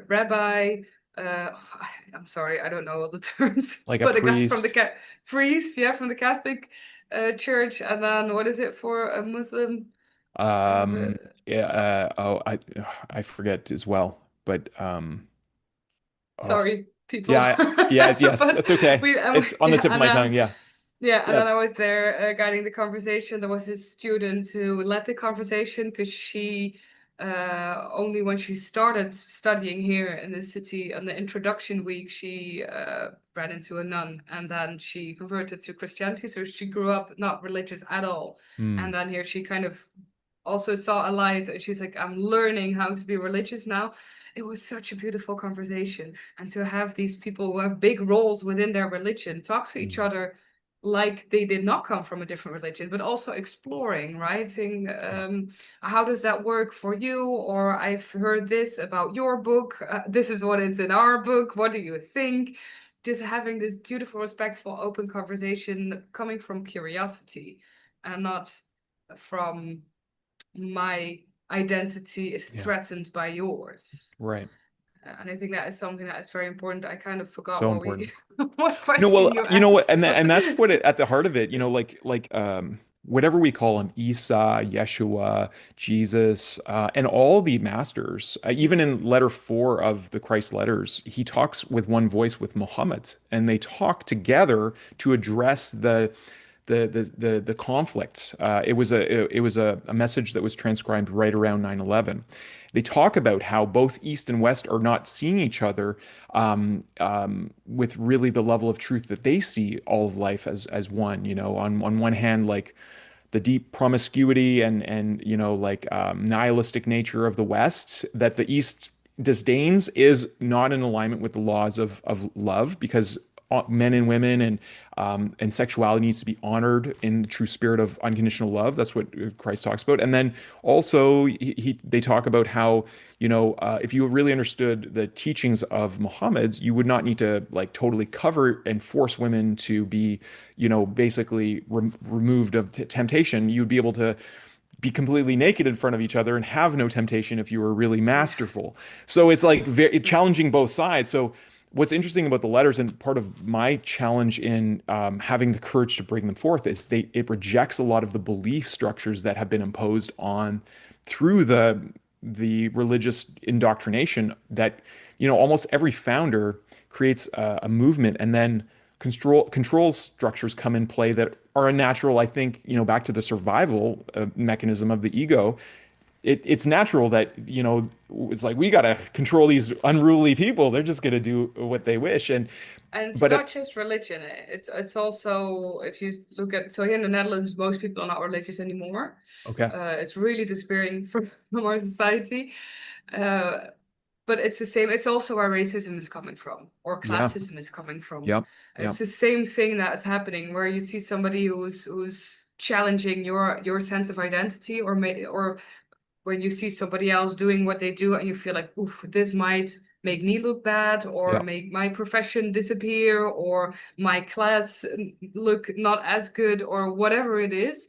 Speaker 3: Rabbi. I'm sorry, I don't know all the terms,
Speaker 2: Like a
Speaker 3: but a guy from the
Speaker 2: priest.
Speaker 3: priest, yeah, from the Catholic church, and then what is it for a Muslim? Uh,
Speaker 2: Um, yeah, oh, I forget as well, but oh,
Speaker 3: Sorry, people.
Speaker 2: yeah, yes,
Speaker 3: But
Speaker 2: that's okay. It's on the
Speaker 3: yeah,
Speaker 2: tip of my tongue. Yeah,
Speaker 3: and
Speaker 2: yeah.
Speaker 3: then I was there guiding the conversation. There was this student who led the conversation because she only when she started studying here in the city on the introduction week, she ran into a nun, and then she converted to Christianity. So she grew up not religious at all. And
Speaker 2: Mm,
Speaker 3: then here she kind of also saw a light, and she's like, I'm learning how to be religious now. It was such a beautiful conversation. And to have these people who have big roles within their religion talk to each
Speaker 2: mm,
Speaker 3: other like they did not come from a different religion, but also exploring, right? Saying,
Speaker 2: yeah,
Speaker 3: how does that work for you? Or I've heard this about your book. This is what is in our book. What do you think? Just having this beautiful, respectful, open conversation coming from curiosity and not from my identity is
Speaker 2: yeah.
Speaker 3: threatened by yours.
Speaker 2: Right.
Speaker 3: And I think that is something that is very important. I kind of forgot
Speaker 2: So
Speaker 3: what we
Speaker 2: important.
Speaker 3: what
Speaker 2: No, well,
Speaker 3: question you
Speaker 2: you know what,
Speaker 3: asked.
Speaker 2: and that's what at the heart of it, whatever we call him, Isa, Yeshua, Jesus, and all the masters, even in letter 4 of the Christ letters, he talks with one voice with Muhammad, and they talk together to address the conflict. It was a message that was transcribed right around 9/11. They talk about how both East and West are not seeing each other with really the level of truth that they see all of life as one. On one hand, like the deep promiscuity and nihilistic nature of the West that the East disdains is not in alignment with the laws of love, because men and women and sexuality needs to be honored in the true spirit of unconditional love. That's what Christ talks about. And then also they talk about how if you really understood the teachings of Muhammad, you would not need to like totally cover and force women to be basically removed of temptation. You'd be able to be completely naked in front of each other and have no temptation if you were really masterful. So it's like very challenging both sides. So what's interesting about the letters, and part of my challenge in having the courage to bring them forth, is it rejects a lot of the belief structures that have been imposed on through the religious indoctrination that almost every founder creates a movement, and then control structures come in play that are unnatural. I think back to the survival mechanism of the ego. It's natural that it's like we got to control these unruly people. They're just going to do what they wish.
Speaker 3: And it's
Speaker 2: But
Speaker 3: not just religion. It's also, if you look at, so here in the Netherlands, most people are not religious anymore.
Speaker 2: okay,
Speaker 3: It's really disappearing from our society. Uh, but it's the same. It's also where racism is coming from, or
Speaker 2: yeah,
Speaker 3: classism is coming from.
Speaker 2: yep,
Speaker 3: It's
Speaker 2: yep,
Speaker 3: the same thing that is happening, where you see somebody who's challenging your sense of identity, or when you see somebody else doing what they do and you feel like, oof, this might make me look bad, or
Speaker 2: yep,
Speaker 3: make my profession disappear, or my class look not as good, or whatever it is.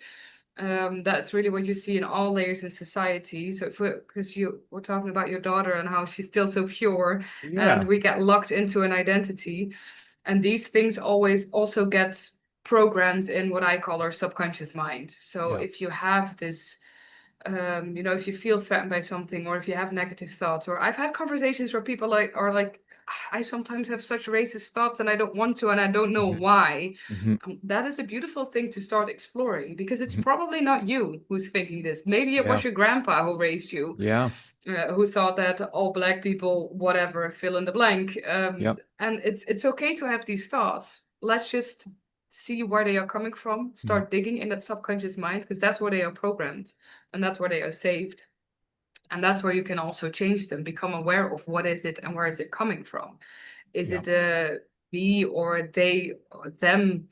Speaker 3: That's really what you see in all layers of society. So because you were talking about your daughter and how she's still so pure, and
Speaker 2: yeah,
Speaker 3: we get locked into an identity, and these things always also get programmed in what I call our subconscious mind. So
Speaker 2: yeah,
Speaker 3: if you have this if you feel threatened by something, or if you have negative thoughts, or I've had conversations where people are like, I sometimes have such racist thoughts and I don't want to, and I don't know
Speaker 2: hmm
Speaker 3: why.
Speaker 2: hmm
Speaker 3: That is a beautiful thing to start exploring, because it's
Speaker 2: hmm
Speaker 3: probably not you who's thinking this. Maybe it
Speaker 2: yeah,
Speaker 3: was your grandpa who raised you,
Speaker 2: yeah,
Speaker 3: who thought that all black people, whatever, fill in the blank.
Speaker 2: yep,
Speaker 3: And it's okay to have these thoughts. Let's just see where they are coming from,
Speaker 2: Mhm.
Speaker 3: start digging in that subconscious mind, because that's where they are programmed and that's where they are saved. And that's where you can also change them, become aware of what is it and where is it coming from. Is
Speaker 2: Yeah.
Speaker 3: it a me or they or them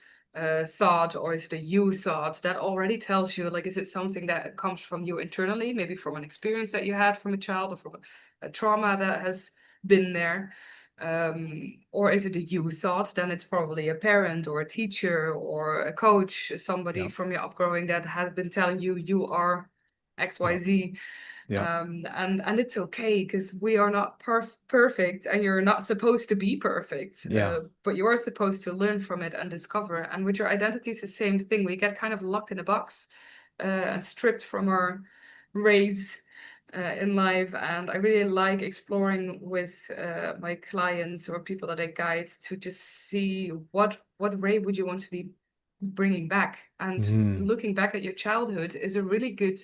Speaker 3: thought, or is it a you thought? That already tells you, like, is it something that comes from you internally, maybe from an experience that you had from a child or from a trauma that has been there? Or is it a you thought? Then it's probably a parent or a teacher or a coach, somebody
Speaker 2: Yeah.
Speaker 3: from your upbringing that has been telling you you are
Speaker 2: Yeah.
Speaker 3: XYZ.
Speaker 2: Yeah.
Speaker 3: And it's okay because we are not perfect, and you're not supposed to be perfect,
Speaker 2: Yeah.
Speaker 3: but you are supposed to learn from it and discover. And with your identity, it's the same thing. We get kind of locked in a box and stripped from our rays in life. And I really like exploring with my clients or people that I guide to just see what ray would you want to be bringing back. And
Speaker 2: Mhm.
Speaker 3: looking back at your childhood is a really good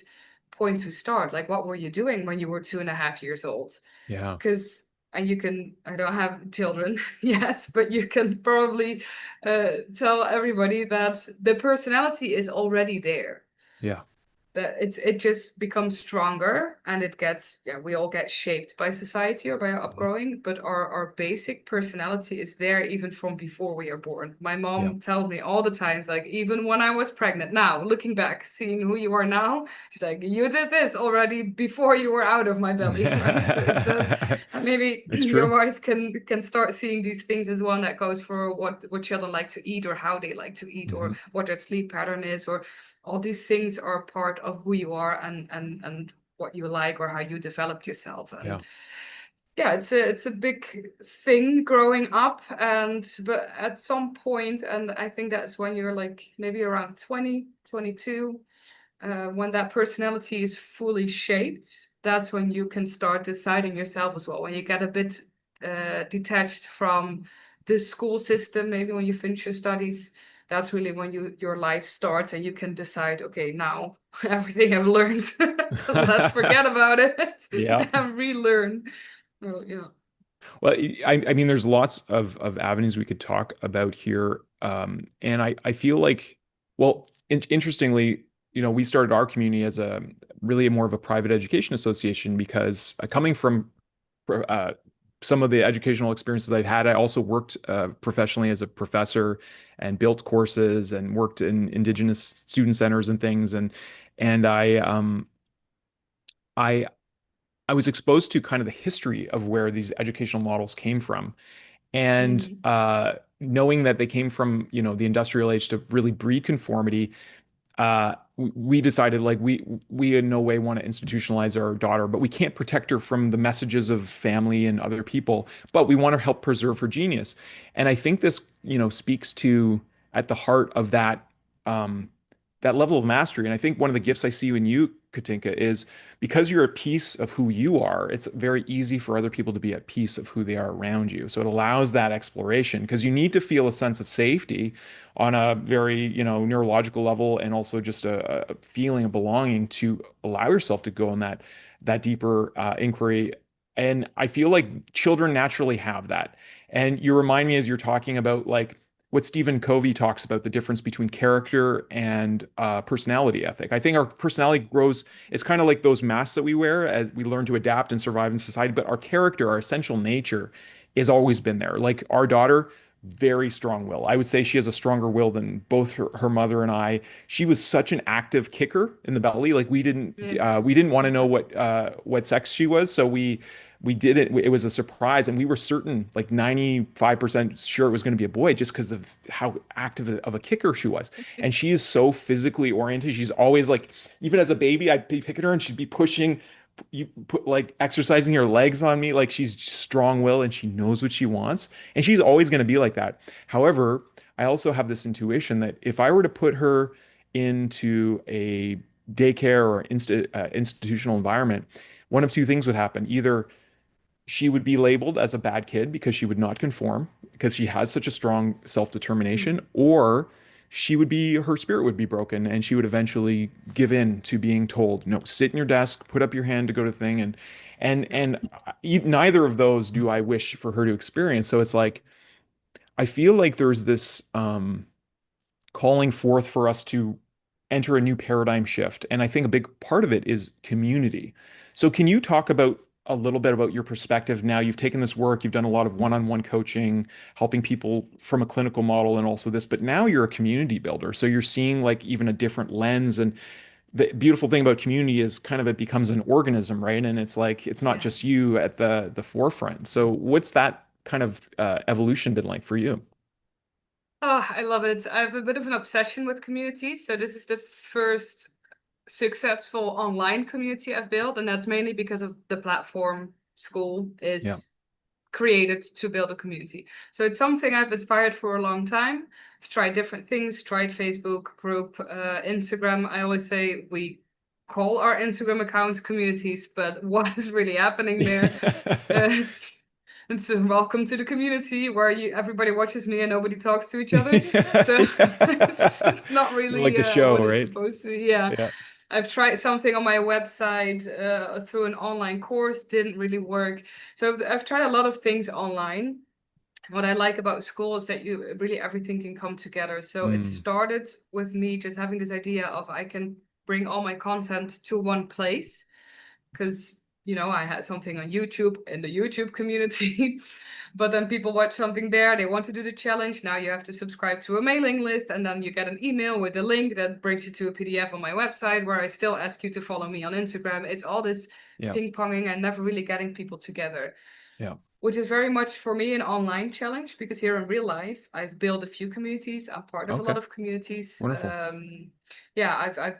Speaker 3: point to start. Like, what were you doing when you were 2.5 years old?
Speaker 2: Yeah.
Speaker 3: Because, and you can, I don't have children yet, but you can probably tell everybody that the personality is already there,
Speaker 2: Yeah.
Speaker 3: that it just becomes stronger, and it gets, yeah, we all get shaped by society or by our
Speaker 2: Mhm.
Speaker 3: upbringing, but our basic personality is there even from before we are born. My
Speaker 2: Yeah.
Speaker 3: mom tells me all the times, like, even when I was pregnant, now looking back, seeing who you are now, she's like, you did this already before you were out of my belly, right? So it's that. And maybe
Speaker 2: It's
Speaker 3: your
Speaker 2: true.
Speaker 3: wife can start seeing these things as one that goes for what children like to eat, or how they like to eat, or
Speaker 2: Mhm.
Speaker 3: what their sleep pattern is, or all these things are part of who you are, and what you like, or how you develop yourself.
Speaker 2: Yeah.
Speaker 3: And yeah, it's a big thing growing up. And but at some point, and I think that's when you're like maybe around 20, 22, when that personality is fully shaped, that's when you can start deciding yourself as well. When you get a bit detached from the school system, maybe when you finish your studies, that's really when your life starts, and you can decide, okay, now everything I've learned, let's forget about it
Speaker 2: Yeah.
Speaker 3: and relearn. Oh, yeah.
Speaker 2: Well, I mean, there's lots of avenues we could talk about here. And I feel like, well, interestingly, we started our community as a really more of a private education association because coming from uh, some of the educational experiences I've had, I also worked professionally as a professor and built courses and worked in Indigenous student centers and things. And I I was exposed to kind of the history of where these educational models came from. And
Speaker 3: Mm,
Speaker 2: knowing that they came from, the industrial age to really breed conformity, we decided like we in no way want to institutionalize our daughter, but we can't protect her from the messages of family and other people, but we want to help preserve her genius. And I think this, speaks to at the heart of um, that level of mastery. And I think one of the gifts I see in you, Katinka, is because you're a piece of who you are, it's very easy for other people to be at peace of who they are around you. So it allows that exploration because you need to feel a sense of safety on a very, neurological level, and also just a feeling of belonging to allow yourself to go on that deeper inquiry. And I feel like children naturally have that. And you remind me as you're talking about like what Stephen Covey talks about, the difference between character and personality ethic. I think our personality grows, it's kind of like those masks that we wear as we learn to adapt and survive in society, but our character, our essential nature, has always been there. Like our daughter, very strong will. I would say she has a stronger will than both her mother and I. She was such an active kicker in the belly. Like
Speaker 3: yeah.
Speaker 2: we didn't want to know what sex she was, so we did it. It was a surprise, and we were certain, like 95% sure it was going to be a boy, just because of how active of a kicker she was. And she is so physically oriented. She's always like, even as a baby, I'd be picking her, and she'd be pushing, you put like exercising her legs on me. Like she's strong will, and she knows what she wants, and she's always going to be like that. However, I also have this intuition that if I were to put her into a daycare or institutional environment, one of two things would happen. Either she would be labeled as a bad kid because she would not conform because she has such a strong self-determination,
Speaker 3: Mm,
Speaker 2: or her spirit would be broken and she would eventually give in to being told, no, sit in your desk, put up your hand to go to thing.
Speaker 3: yeah.
Speaker 2: Neither of those do I wish for her to experience. So it's like I feel like there's this calling forth for us to enter a new paradigm shift. And I think a big part of it is community. So can you talk about a little bit about your perspective now? You've taken this work, you've done a lot of one-on-one coaching, helping people from a clinical model and also this, but now you're a community builder. So you're seeing like even a different lens. And the beautiful thing about community is kind of it becomes an organism, right? And it's like it's not
Speaker 3: Yeah.
Speaker 2: just you at the forefront. So what's that kind of evolution been like for you?
Speaker 3: Oh, I love it. I have a bit of an obsession with community. So this is the first successful online community I've built, and that's mainly because of the platform school
Speaker 2: Yeah.
Speaker 3: is created to build a community. So it's something I've aspired for a long time. I've tried different things, tried Facebook group, Instagram. I always say we call our Instagram accounts communities, but what is really happening there is it's a welcome to the community where everybody watches me and nobody talks to each other. So it's not
Speaker 2: Like
Speaker 3: really
Speaker 2: the show,
Speaker 3: what it's
Speaker 2: right?
Speaker 3: supposed to be. Yeah.
Speaker 2: Yeah.
Speaker 3: I've tried something on my website through an online course, didn't really work. So I've tried a lot of things online. What I like about school is that you really everything can come together. So it
Speaker 2: Mm.
Speaker 3: started with me just having this idea of I can bring all my content to one place because I had something on YouTube in the YouTube community, but then people watch something there, they want to do the challenge. Now you have to subscribe to a mailing list, and then you get an email with a link that brings you to a PDF on my website where I still ask you to follow me on Instagram. It's all this
Speaker 2: Yeah.
Speaker 3: ping-ponging and never really getting people together,
Speaker 2: Yeah.
Speaker 3: which is very much for me an online challenge because here in real life, I've built a few communities. I'm part of a
Speaker 2: Okay.
Speaker 3: lot of communities.
Speaker 2: Wonderful.
Speaker 3: Yeah, I've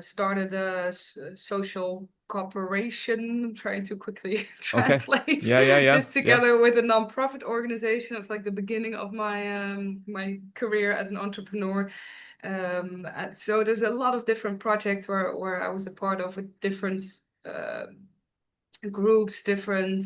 Speaker 3: started a social cooperation. I'm trying to quickly
Speaker 2: Okay.
Speaker 3: translate
Speaker 2: Yeah, yeah, yeah.
Speaker 3: this
Speaker 2: Yeah.
Speaker 3: together with a nonprofit organization. It's like the beginning of my career as an entrepreneur. And so there's a lot of different projects where I was a part of with different groups, different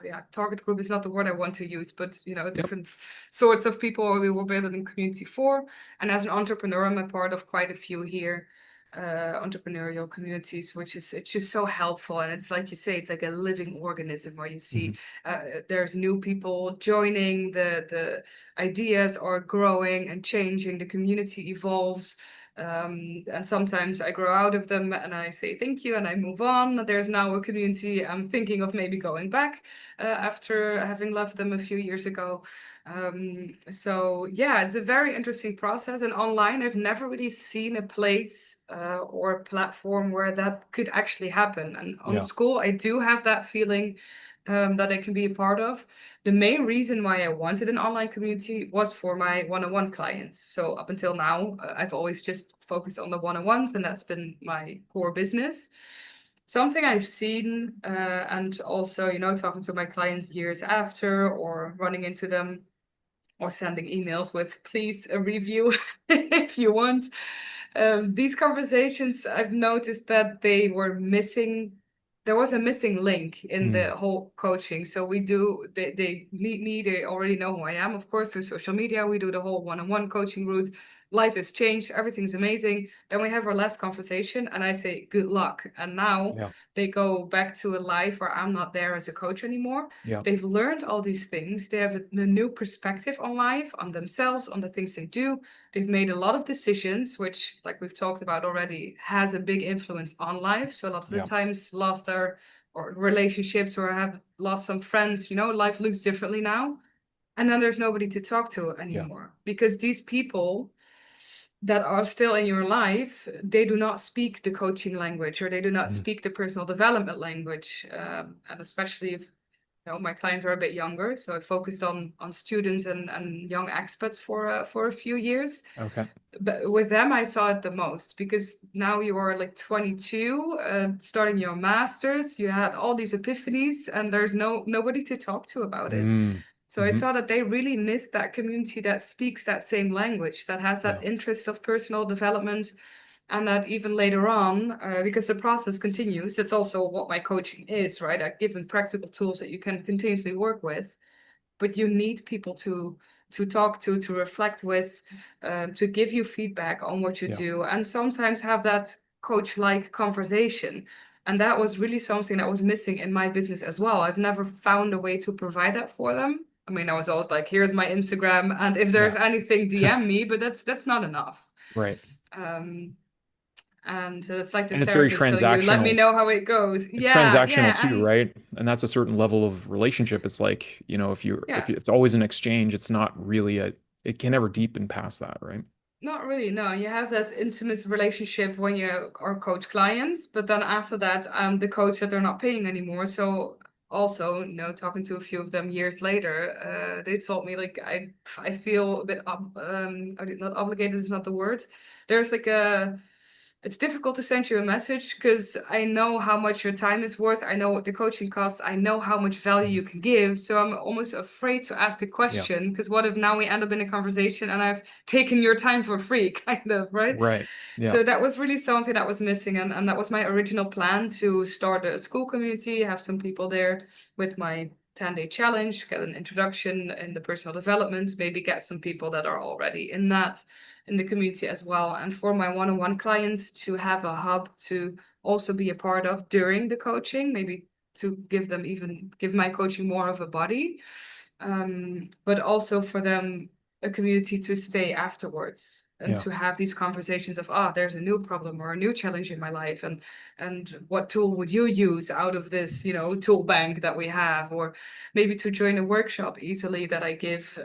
Speaker 3: yeah, target group is not the word I want to use, but
Speaker 2: Yep.
Speaker 3: different sorts of people we were building community for. And as an entrepreneur, I'm a part of quite a few here, entrepreneurial communities, which is it's just so helpful. And it's like you say, it's like a living organism where you see
Speaker 2: Mhm.
Speaker 3: there's new people joining, the ideas are growing and changing, the community evolves. And sometimes I grow out of them and I say thank you and I move on. There's now a community I'm thinking of maybe going back after having left them a few years ago. So yeah, it's a very interesting process. And online, I've never really seen a place or a platform where that could actually happen. And on
Speaker 2: Yeah.
Speaker 3: school, I do have that feeling that I can be a part of. The main reason why I wanted an online community was for my one-on-one clients. So up until now, I've always just focused on the one-on-ones, and that's been my core business. Something I've seen, and also, talking to my clients years after or running into them or sending emails with please a review if you want. These conversations, I've noticed that they were missing. There was a missing link in
Speaker 2: Mm.
Speaker 3: the whole coaching. So they meet me, they already know who I am, of course, through social media. We do the whole one-on-one coaching route. Life has changed, everything's amazing. Then we have our last conversation and I say, good luck. And now
Speaker 2: Yeah.
Speaker 3: they go back to a life where I'm not there as a coach anymore.
Speaker 2: Yeah.
Speaker 3: They've learned all these things. They have a new perspective on life, on themselves, on the things they do. They've made a lot of decisions, which, like we've talked about already, has a big influence on life. So a lot of the
Speaker 2: Yeah.
Speaker 3: times lost our or relationships or have lost some friends, life looks differently now. And then there's nobody to talk to
Speaker 2: Yeah.
Speaker 3: anymore because these people that are still in your life, they do not speak the coaching language or they do not
Speaker 2: Mm.
Speaker 3: speak the personal development language. And especially if my clients are a bit younger, so I focused on students and young expats for a few years.
Speaker 2: Okay.
Speaker 3: But with them, I saw it the most because now you are like 22, starting your masters. You had all these epiphanies, and there's nobody to talk to about it.
Speaker 2: Mm.
Speaker 3: So I
Speaker 2: Hmm.
Speaker 3: saw that they really missed that community that speaks that same language, that has that
Speaker 2: Yeah.
Speaker 3: interest of personal development, and that even later on, because the process continues, that's also what my coaching is, right? I've given practical tools that you can continuously work with, but you need people to talk to reflect with, to give you feedback on what you
Speaker 2: Yeah.
Speaker 3: do, and sometimes have that coach-like conversation. And that was really something that was missing in my business as well. I've never found a way to provide that for them. I mean, I was always like, here's my Instagram, and if there's
Speaker 2: Yeah.
Speaker 3: anything, DM me, but that's not enough.
Speaker 2: Right.
Speaker 3: Um, and so it's like the
Speaker 2: And it's very
Speaker 3: therapist, so you let me
Speaker 2: transactional.
Speaker 3: know how it goes.
Speaker 2: It's
Speaker 3: Yeah,
Speaker 2: transactional
Speaker 3: yeah,
Speaker 2: too,
Speaker 3: and
Speaker 2: right? And that's a certain level of relationship. It's like, if
Speaker 3: yeah.
Speaker 2: it's always an exchange, it's not really it can never deepen past that, right?
Speaker 3: Not really, no. You have this intimate relationship when you are coach clients, but then after that, I'm the coach that they're not paying anymore. So also, talking to a few of them years later, they told me like I feel a bit not obligated is not the word. There's like a it's difficult to send you a message because I know how much your time is worth. I know what the coaching costs. I know how much value
Speaker 2: Mhm.
Speaker 3: you can give. So I'm almost afraid to ask a
Speaker 2: Yeah.
Speaker 3: question because what if now we end up in a conversation and I've taken your time for free, kind of, right?
Speaker 2: Right. Yeah.
Speaker 3: So that was really something that was missing. And that was my original plan to start a school community, have some people there with my 10-day challenge, get an introduction in the personal development, maybe get some people that are already in the community as well. And for my one-on-one clients to have a hub to also be a part of during the coaching, maybe to give my coaching more of a body, but also for them a community to stay afterwards and
Speaker 2: Yeah.
Speaker 3: to have these conversations of, there's a new problem or a new challenge in my life, and what tool would you use out of this, tool bank that we have, or maybe to join a workshop easily that I give,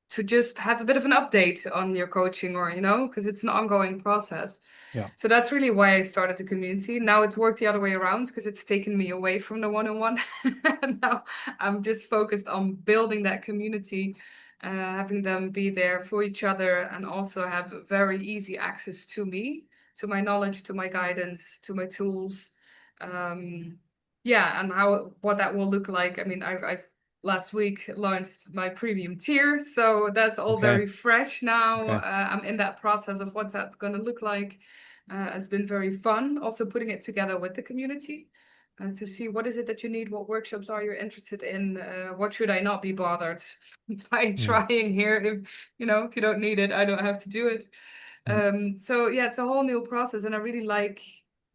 Speaker 3: to just have a bit of an update on your coaching, or because it's an ongoing process.
Speaker 2: Yeah.
Speaker 3: So that's really why I started the community. Now it's worked the other way around because it's taken me away from the one-on-one. And now I'm just focused on building that community, having them be there for each other, and also have very easy access to me, to my knowledge, to my guidance, to my tools. Um, yeah, and what that will look like. I mean, I've last week launched my premium tier, so that's all
Speaker 2: Okay.
Speaker 3: very fresh now.
Speaker 2: Okay.
Speaker 3: I'm in that process of what that's going to look like. It's been very fun also putting it together with the community, to see what is it that you need, what workshops are you interested in, what should I not be bothered by
Speaker 2: Mm,
Speaker 3: trying here. If you don't need it, I don't have to do it.
Speaker 2: mm,
Speaker 3: So yeah, it's a whole new process, and I really like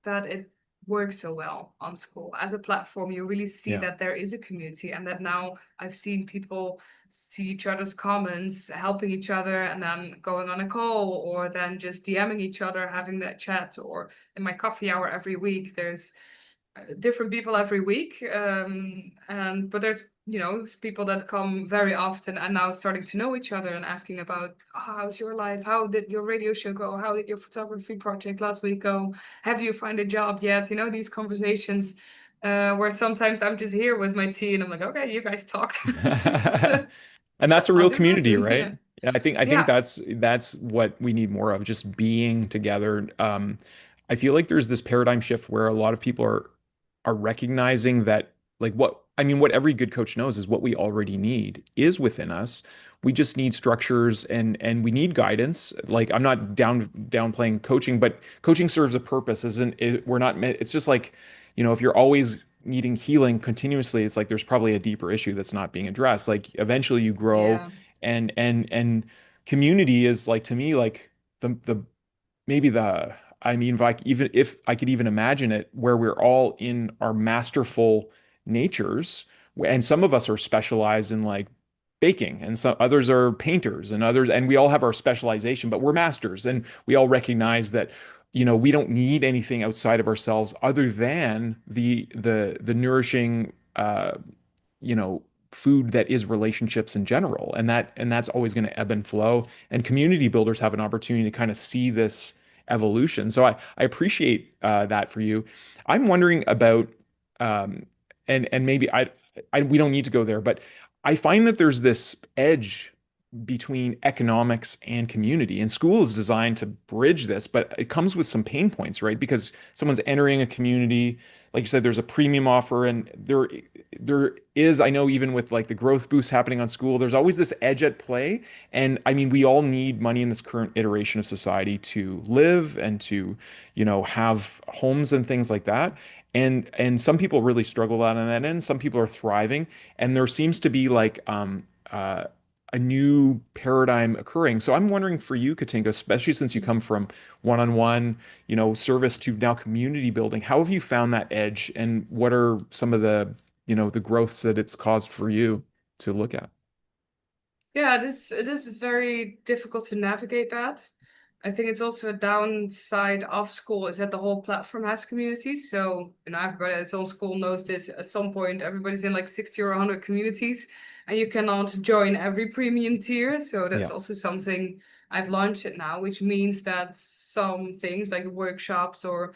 Speaker 3: that it works so well on school as a platform. You really see
Speaker 2: yeah.
Speaker 3: that there is a community, and that now I've seen people see each other's comments, helping each other, and then going on a call, or then just DMing each other, having that chat, or in my coffee hour every week, there's different people every week. But there's people that come very often and now starting to know each other and asking about, how's your life, how did your radio show go, how did your photography project last week go, have you found a job yet, these conversations, where sometimes I'm just here with my tea and I'm like, okay, you guys talk. So
Speaker 2: And that's a
Speaker 3: I'll
Speaker 2: real
Speaker 3: just
Speaker 2: community,
Speaker 3: listen.
Speaker 2: right?
Speaker 3: Yeah,
Speaker 2: And I think
Speaker 3: yeah,
Speaker 2: that's what we need more of, just being together. I feel like there's this paradigm shift where a lot of people are recognizing that, like, what every good coach knows is what we already need is within us. We just need structures, and we need guidance. Like, I'm not downplaying coaching, but coaching serves a purpose. We're not meant, it's just like, if you're always needing healing continuously, it's like there's probably a deeper issue that's not being addressed. Like, eventually you grow,
Speaker 3: yeah,
Speaker 2: and community is, like, to me, like, the maybe the I mean, if I could even imagine it, where we're all in our masterful natures, and some of us are specialized in, like, baking, and some others are painters, and we all have our specialization, but we're masters, and we all recognize that, we don't need anything outside of ourselves other than the nourishing, you know, food that is relationships in general. And that's always going to ebb and flow. And community builders have an opportunity to kind of see this evolution. So I appreciate that for you. I'm wondering about, um, and maybe we don't need to go there, but I find that there's this edge between economics and community. And school is designed to bridge this, but it comes with some pain points, right? Because someone's entering a community, like you said, there's a premium offer, and there is, I know, even with, like, the growth boost happening on school, there's always this edge at play. And I mean, we all need money in this current iteration of society to live and to, have homes and things like that. And some people really struggle out on that end. Some people are thriving, and there seems to be, like, a new paradigm occurring. So I'm wondering for you, Katinka, especially since you come from one-on-one, service to now community building, how have you found that edge, and what are some of the growths that it's caused for you to look at.
Speaker 3: Yeah, it is very difficult to navigate that. I think it's also a downside of school is that the whole platform has communities. So, everybody that's on school knows this. At some point, everybody's in like 60 or 100 communities, and you cannot join every premium tier. So that's
Speaker 2: Yeah.
Speaker 3: also something I've launched it now, which means that some things like workshops or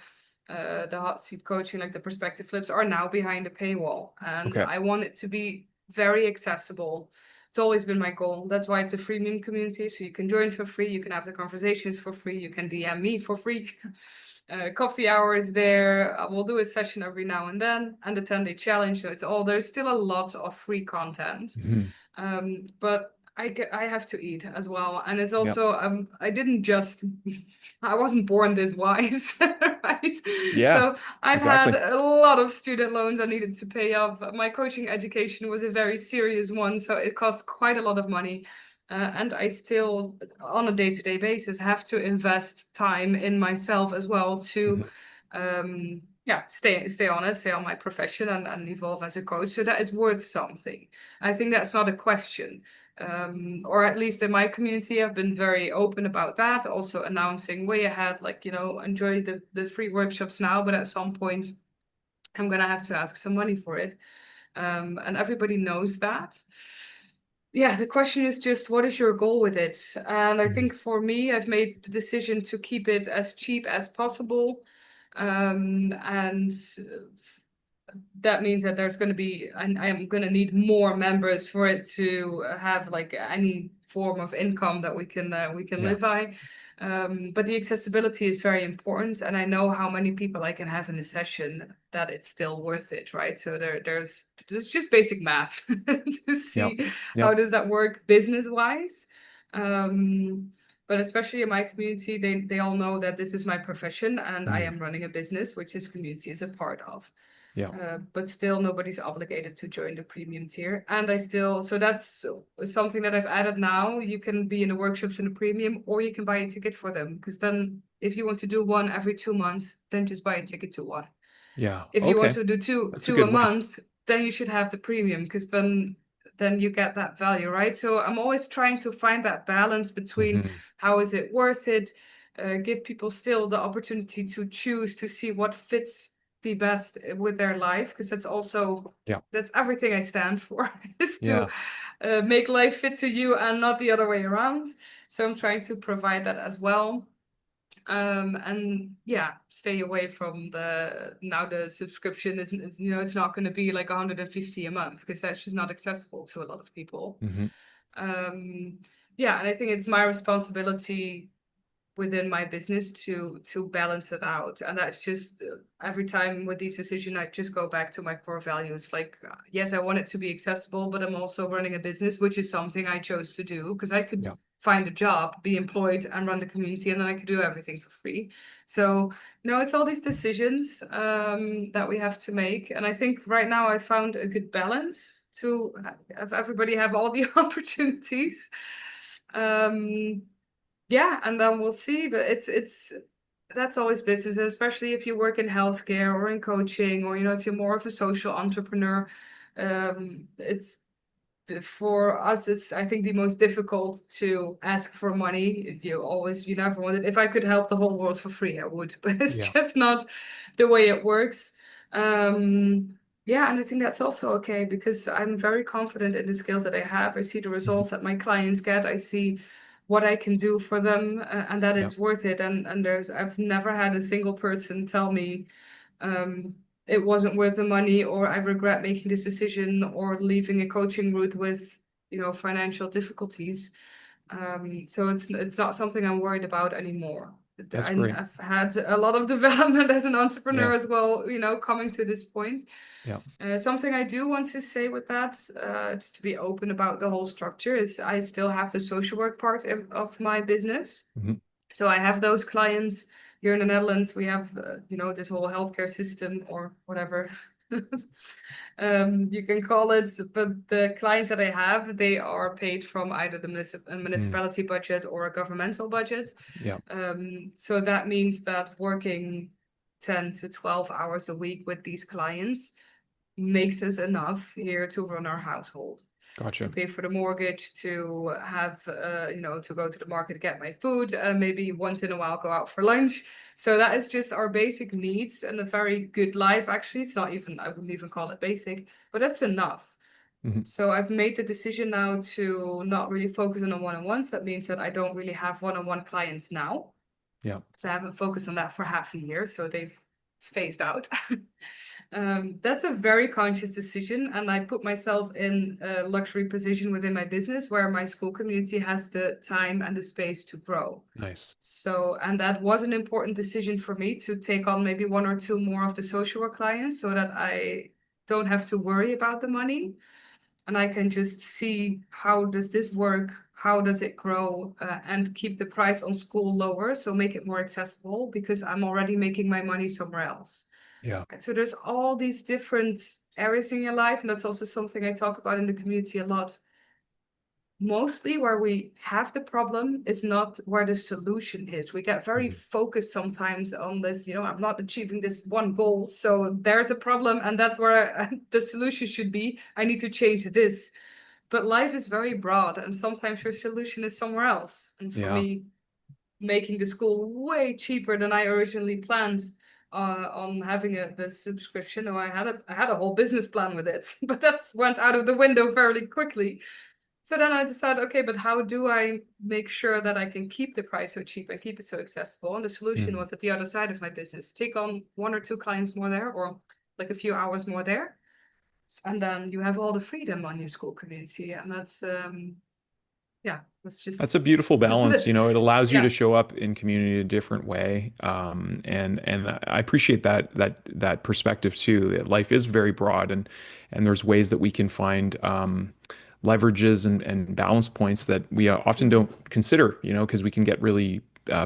Speaker 3: the hot seat coaching, like the perspective flips, are now behind a paywall. And
Speaker 2: Okay.
Speaker 3: I want it to be very accessible. It's always been my goal. That's why it's a freemium community. So you can join for free. You can have the conversations for free. You can DM me for free. Coffee hour is there. We'll do a session every now and then, and the 10-day challenge. So there's still a lot of free content. But I have to eat as well. And it's also, I wasn't born this wise, right?
Speaker 2: Yeah,
Speaker 3: So I've had
Speaker 2: exactly.
Speaker 3: a lot of student loans I needed to pay off. My coaching education was a very serious one, so it cost quite a lot of money. And I still, on a day-to-day basis, have to invest time in myself as well to, stay on it, stay on my profession and evolve as a coach. So that is worth something. I think that's not a question. Or at least in my community, I've been very open about that. Also announcing way ahead, like, enjoy the free workshops now, but at some point I'm gonna have to ask some money for it. And everybody knows that. Yeah, the question is just what is your goal with it? And I think for me, I've made the decision to keep it as cheap as possible. And that means that there's going to be, and I'm going to need more members for it to have like any form of income that we can
Speaker 2: Yeah.
Speaker 3: live by. But the accessibility is very important, and I know how many people I can have in a session that it's still worth it, right? So there's just basic math to see
Speaker 2: Yeah.
Speaker 3: how does that work business wise. But especially in my community, they all know that this is my profession and I am running a business, which this community is a part of.
Speaker 2: Yeah.
Speaker 3: But still nobody's obligated to join the premium tier. And so that's something that I've added now. You can be in the workshops in the premium, or you can buy a ticket for them. Because then if you want to do one every 2 months, then just buy a ticket to one.
Speaker 2: Yeah.
Speaker 3: If you want
Speaker 2: Okay.
Speaker 3: to do two
Speaker 2: That's a
Speaker 3: a
Speaker 2: good way.
Speaker 3: month, then you should have the premium, because then you get that value, right? So I'm always trying to find that balance between how is it worth it, give people still the opportunity to choose to see what fits the best with their life, because
Speaker 2: Yeah.
Speaker 3: that's everything I stand for, is to
Speaker 2: Yeah.
Speaker 3: make life fit to you and not the other way around. So I'm trying to provide that as well. And yeah, stay away from the subscription isn't, it's not going to be like 150 a month, because that's just not accessible to a lot of people. Yeah, and I think it's my responsibility within my business to balance it out. And that's just every time with these decisions, I just go back to my core values. Like, yes, I want it to be accessible, but I'm also running a business, which is something I chose to do because I could find a job, be employed, and run the community, and then I could do everything for free. So, it's all these decisions that we have to make. And I think right now I found a good balance to have everybody have all the opportunities. Yeah, and then we'll see. But that's always business, especially if you work in healthcare or in coaching, or if you're more of a social entrepreneur. It's For us, it's I think the most difficult to ask for money. You never wanted. If I could help the whole world for free, I would, but it's just not the way it works. Yeah, and I think that's also okay because I'm very confident in the skills that I have. I see the results that my clients get. I see what I can do for them, and that it's worth it. And I've never had a single person tell me it wasn't worth the money, or I regret making this decision, or leaving a coaching route with financial difficulties. So it's not something I'm worried about anymore.
Speaker 2: That's great.
Speaker 3: I've had a lot of development as an entrepreneur
Speaker 2: Yeah.
Speaker 3: as well, coming to this point.
Speaker 2: Yeah.
Speaker 3: Something I do want to say with that, just to be open about the whole structure, is I still have the social work part of my business. So I have those clients here in the Netherlands. We have, this whole healthcare system, or whatever you can call it. But the clients that I have, they are paid from either the municipality budget or a governmental budget.
Speaker 2: Yeah.
Speaker 3: So that means that working 10 to 12 hours a week with these clients makes us enough here to run our household, to
Speaker 2: Gotcha.
Speaker 3: pay for the mortgage, to have, to go to the market to get my food, maybe once in a while go out for lunch. So that is just our basic needs and a very good life, actually. It's not even, I wouldn't even call it basic, but that's enough.
Speaker 2: Hmm.
Speaker 3: So I've made the decision now to not really focus on the one-on-ones. That means that I don't really have one-on-one clients now,
Speaker 2: Yeah.
Speaker 3: because I haven't focused on that for half a year. So they've phased out. That's a very conscious decision. And I put myself in a luxury position within my business where my school community has the time and the space to grow.
Speaker 2: Nice.
Speaker 3: So, and that was an important decision for me to take on maybe one or two more of the social work clients so that I don't have to worry about the money and I can just see how does this work, how does it grow, and keep the price on school lower, so make it more accessible because I'm already making my money somewhere else.
Speaker 2: Yeah.
Speaker 3: Right, so there's all these different areas in your life, and that's also something I talk about in the community a lot. Mostly where we have the problem is not where the solution is. We get very
Speaker 2: Mhm.
Speaker 3: focused sometimes on this, I'm not achieving this one goal, so there's a problem, and that's where the solution should be. I need to change this. But life is very broad, and sometimes your solution is somewhere else. And for
Speaker 2: Yeah.
Speaker 3: me, making the school way cheaper than I originally planned on having the subscription, or I had a whole business plan with it, but that's went out of the window fairly quickly. So then I decided, okay, but how do I make sure that I can keep the price so cheap and keep it so accessible? And the solution
Speaker 2: Mm.
Speaker 3: was at the other side of my business. Take on one or two clients more there, or like a few hours more there. And then you have all the freedom on your school community. And that's yeah, that's
Speaker 2: That's
Speaker 3: just
Speaker 2: a beautiful balance. It allows you to
Speaker 3: yeah.
Speaker 2: show up in community a different way. And I appreciate that perspective too. That life is very broad, and there's ways that we can find leverages and balance points that we often
Speaker 3: Mhm.
Speaker 2: don't consider. Because we can get really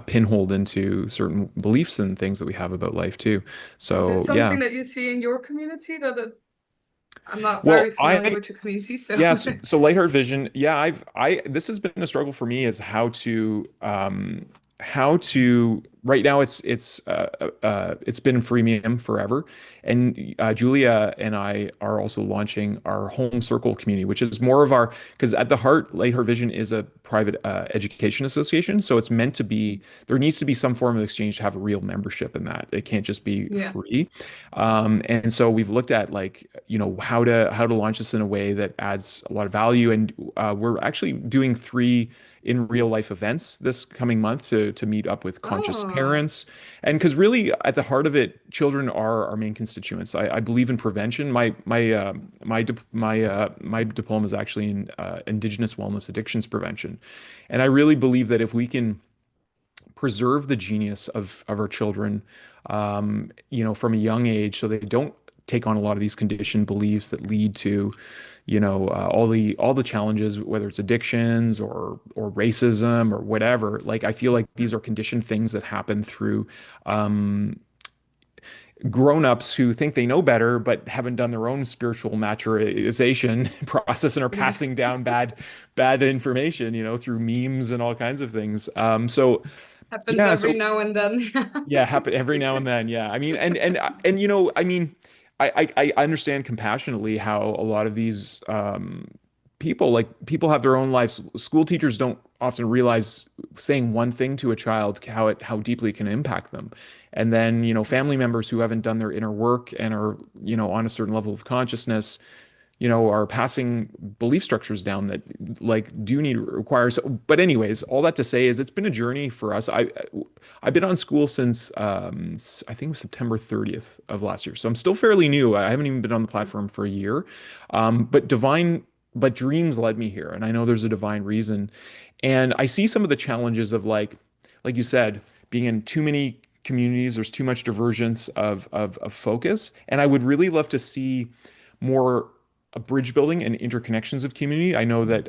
Speaker 2: pinholed into certain beliefs and things that we have about life too.
Speaker 3: Is there
Speaker 2: So yeah.
Speaker 3: something that you see in your community that I'm not very
Speaker 2: Well,
Speaker 3: familiar with your community, so
Speaker 2: yeah, so Lightheart Vision, yeah, this has been a struggle for me is how to right now it's been freemium forever, and Julia and I are also launching our home circle community, which is more of our because at the heart, Lightheart Vision is a private education association, so it's meant to be there needs to be some form of exchange to have a real membership in that. It can't just be
Speaker 3: yeah.
Speaker 2: free. And so we've looked at like, how to launch this in a way that adds a lot of value. And we're actually doing three in real life events this coming month to meet up with conscious
Speaker 3: Oh,
Speaker 2: parents. And because really at the heart of it, children are our main constituents. I believe in prevention. My diploma is actually in Indigenous wellness addictions prevention. And I really believe that if we can preserve the genius of our children, from a young age, so they don't take on a lot of these conditioned beliefs that lead to, all the challenges, whether it's addictions or racism or whatever. Like I feel like these are conditioned things that happen through grown-ups who think they know better but haven't done their own spiritual maturation process and are
Speaker 3: yeah.
Speaker 2: passing down bad information, through memes and all kinds of things. So
Speaker 3: Happens
Speaker 2: yeah,
Speaker 3: every
Speaker 2: so
Speaker 3: now and then.
Speaker 2: yeah, happen every now and then. Yeah, I mean, and I mean, I understand compassionately how a lot of these people have their own lives. School teachers don't often realize saying one thing to a child how deeply it can impact them. And then, family members who haven't done their inner work and are, on a certain level of consciousness, are passing belief structures down that like do need requires. But anyways, all that to say is it's been a journey for us. I've been on school since I think it was September 30th of last year, so I'm still fairly new. I haven't even been on the platform for a year. But dreams led me here, and I know there's a divine reason. And I see some of the challenges of like you said, being in too many communities. There's too much divergence of focus, and I would really love to see more bridge building and interconnections of community. I know that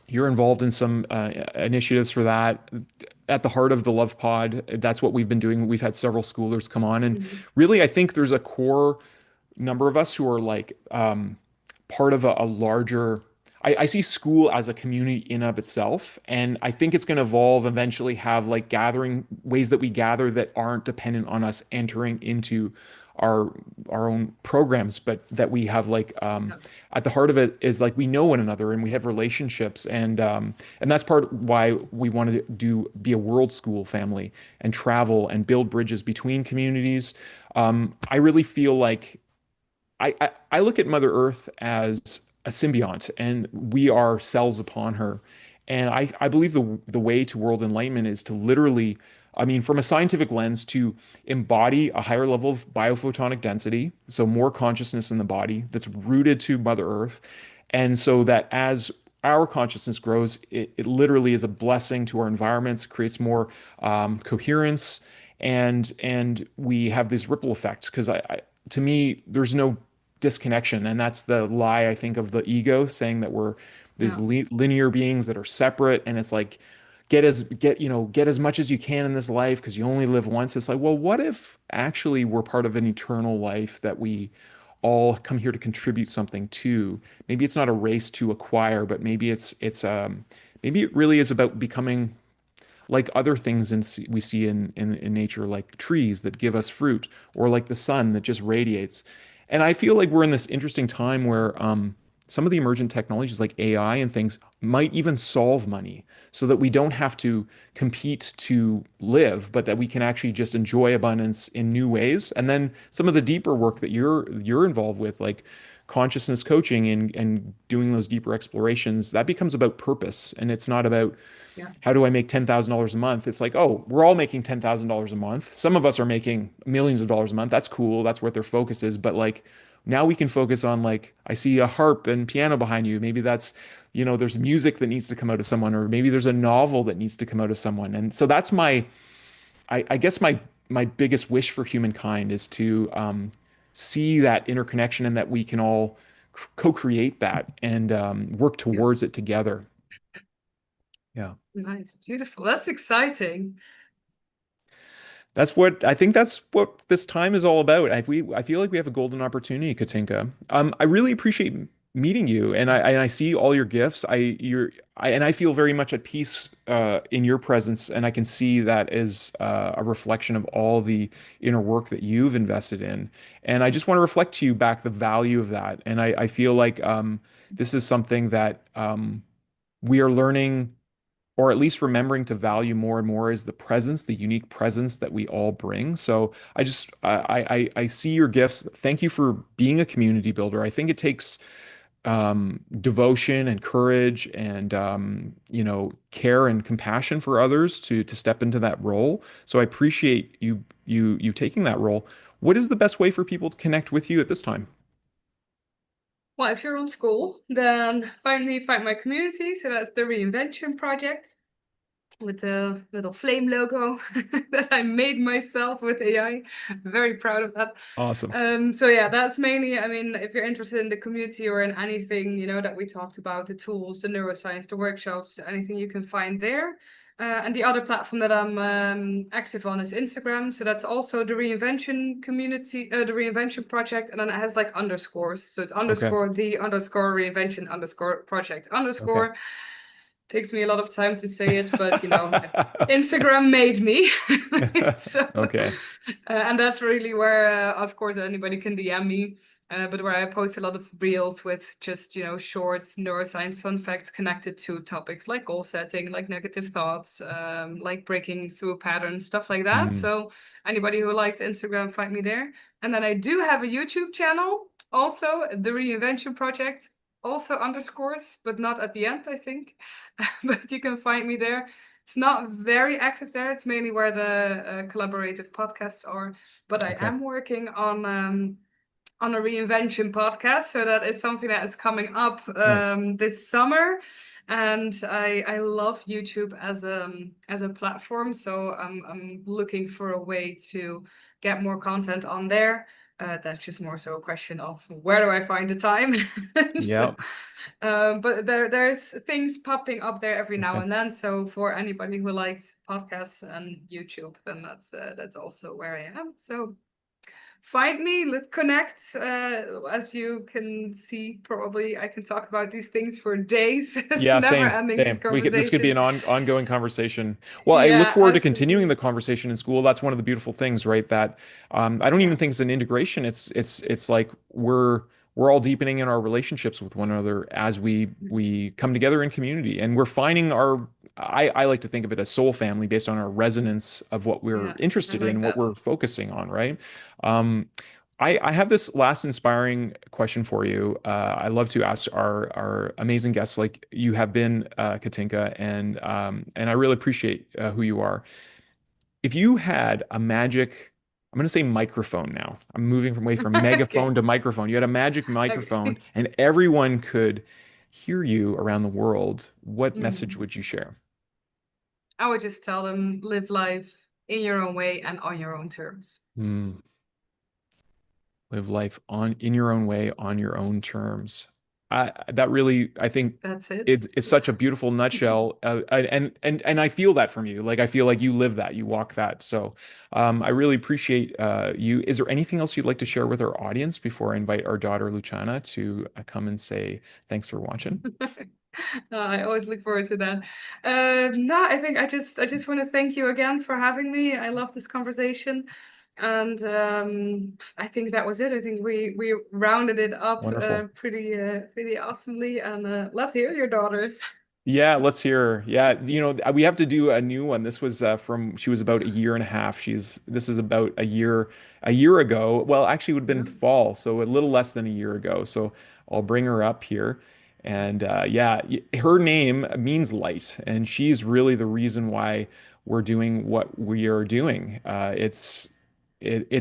Speaker 2: you're involved in some initiatives for that. At the heart of the Love Pod, that's what we've been doing. We've had several schoolers come on, and
Speaker 3: Mhm.
Speaker 2: really, I think there's a core number of us who are like part of a larger. I see school as a community in of itself, and I think it's going to evolve eventually, have like gathering ways that we gather that aren't dependent on us entering into our our own programs, but that we have like
Speaker 3: Yeah.
Speaker 2: at the heart of it is like we know one another and we have relationships, and that's part why we want to be a world school family and travel and build bridges between communities. I really feel like I look at Mother Earth as a symbiont, and we are cells upon her. And I believe the way to world enlightenment is to literally, I mean, from a scientific lens, to embody a higher level of biophotonic density, so more consciousness in the body that's rooted to Mother Earth. And so that as our consciousness grows, it literally is a blessing to our environments, creates more coherence, and we have these ripple effects. Because to me, there's no disconnection, and that's the lie I think of the ego, saying that we're these
Speaker 3: Yeah.
Speaker 2: linear beings that are separate, and it's like get as much as you can in this life because you only live once. It's like, well, what if actually we're part of an eternal life that we all come here to contribute something to? Maybe it's not a race to acquire, but maybe it really is about becoming like other things we see in nature, like trees that give us fruit, or like the sun that just radiates. And I feel like we're in this interesting time where some of the emergent technologies like AI and things might even solve money so that we don't have to compete to live, but that we can actually just enjoy abundance in new ways. And then some of the deeper work that you're involved with, like consciousness coaching and doing those deeper explorations, that becomes about purpose. And it's not about
Speaker 3: Yeah.
Speaker 2: how do I make $10,000 a month? It's like, oh, we're all making $10,000 a month. Some of us are making millions of dollars a month. That's cool. That's what their focus is. But like now we can focus on, like, I see a harp and piano behind you. Maybe that's, there's music that needs to come out of someone, or maybe there's a novel that needs to come out of someone. And so that's I guess my biggest wish for humankind is to see that interconnection, and that we can all co-create that and work
Speaker 3: Yeah.
Speaker 2: towards it together. Yeah.
Speaker 3: Nice. Beautiful. That's exciting.
Speaker 2: I think that's what this time is all about. I feel like we have a golden opportunity, Katinka. I really appreciate meeting you, and I see all your gifts. And I feel very much at peace in your presence, and I can see that as a reflection of all the inner work that you've invested in. And I just want to reflect to you back the value of that. And I feel like this is something that we are learning, or at least remembering to value more and more, is the presence, the unique presence that we all bring. So I see your gifts. Thank you for being a community builder. I think it takes devotion and courage and care and compassion for others to step into that role. So I appreciate you taking that role. What is the best way for people to connect with you at this time?
Speaker 3: Well, if you're on school, then find my community. So that's the Reinvention Project with the little flame logo that I made myself with AI. Very proud of that.
Speaker 2: Awesome.
Speaker 3: So yeah, that's mainly, I mean, if you're interested in the community or in anything, that we talked about, the tools, the neuroscience, the workshops, anything you can find there. And the other platform that I'm active on is Instagram. So that's also the Reinvention community, the Reinvention Project. And then it has like underscores. So it's
Speaker 2: Okay.
Speaker 3: underscore the underscore Reinvention underscore project
Speaker 2: Okay.
Speaker 3: underscore. Takes me a lot of time to say it, but Instagram made me. So,
Speaker 2: Okay.
Speaker 3: and that's really where, of course, anybody can DM me. But where I post a lot of reels with just, shorts, neuroscience fun facts connected to topics like goal setting, like negative thoughts, like breaking through patterns, stuff like that.
Speaker 2: Mm,
Speaker 3: So anybody who likes Instagram, find me there. And then I do have a YouTube channel, also the Reinvention Project, also underscores, but not at the end, I think. But you can find me there. It's not very active there. It's mainly where the collaborative podcasts are. But I
Speaker 2: okay.
Speaker 3: am working on a reinvention podcast, so that is something that is coming up
Speaker 2: Nice.
Speaker 3: this summer. And I love YouTube as a platform, so I'm looking for a way to get more content on there. That's just more so a question of where do I find the time? So,
Speaker 2: Yeah.
Speaker 3: but there's things popping up there every now
Speaker 2: Okay.
Speaker 3: and then. So for anybody who likes podcasts and YouTube, then that's also where I am. So find me. Let's connect. As you can see, probably I can talk about these things for days. It's
Speaker 2: Yeah,
Speaker 3: never
Speaker 2: same,
Speaker 3: ending, these
Speaker 2: same. This could be an
Speaker 3: conversations.
Speaker 2: ongoing conversation. Well, I look
Speaker 3: Yeah,
Speaker 2: forward to continuing
Speaker 3: absolutely.
Speaker 2: the conversation in school. That's one of the beautiful things, right? That I don't even
Speaker 3: Yeah.
Speaker 2: think it's an integration. It's like we're all deepening in our relationships with one another as we come together in community, and we're finding our. I like to think of it as soul family based on our resonance of what we're
Speaker 3: Yeah, I
Speaker 2: interested
Speaker 3: like
Speaker 2: in, what
Speaker 3: that.
Speaker 2: we're focusing on, right? Um, I have this last inspiring question for you. I love to ask our amazing guests, like you have been, Katinka, and I really appreciate who you are. If you had a magic, I'm going to say microphone now. I'm moving from away from megaphone
Speaker 3: Okay.
Speaker 2: to microphone. You had a magic microphone,
Speaker 3: Okay.
Speaker 2: and everyone could hear you around the world. What message
Speaker 3: Mhm.
Speaker 2: would you share?
Speaker 3: I would just tell them live life in your own way and on your own terms.
Speaker 2: Hmm. Live life on in your own way, on your own terms. That really, I think,
Speaker 3: That's it.
Speaker 2: it's such a beautiful nutshell, and I feel that from you. Like I feel like you live that, you walk that. So, I really appreciate you. Is there anything else you'd like to share with our audience before I invite our daughter Luciana to come and say thanks for watching?
Speaker 3: I always look forward to that. No, I think I just want to thank you again for having me. I love this conversation, and I think that was it. I think we rounded it up
Speaker 2: Wonderful.
Speaker 3: pretty awesomely. And let's hear your daughter.
Speaker 2: Yeah, let's hear her. Yeah, we have to do a new one. This was from she was about a year and a half. This is about a year ago. Well, actually, it would have been
Speaker 3: Yeah.
Speaker 2: fall, so a little less than a year ago. So I'll bring her up here, and yeah, her name means light, and she's really the reason why we're doing what we are doing. It's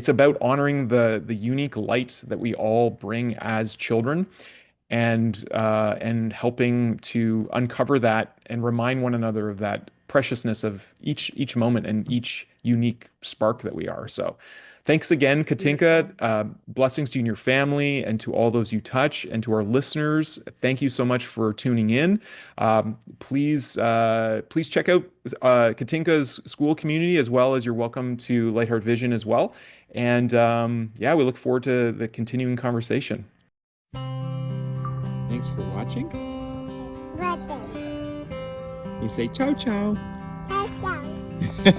Speaker 2: about honoring the unique light that we all bring as children and helping to uncover that and remind one another of that preciousness of each moment and each unique spark that we are. So, thanks again, Katinka.
Speaker 3: Beautiful.
Speaker 2: Blessings to you and your family, and to all those you touch, and to our listeners. Thank you so much for tuning in. Please check out Katinka's school community as well as you're welcome to Lightheart Vision as well. And yeah, we look forward to the continuing conversation. Thanks for watching. You say ciao ciao.
Speaker 4: Bye.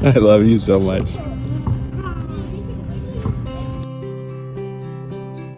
Speaker 2: I love you so much.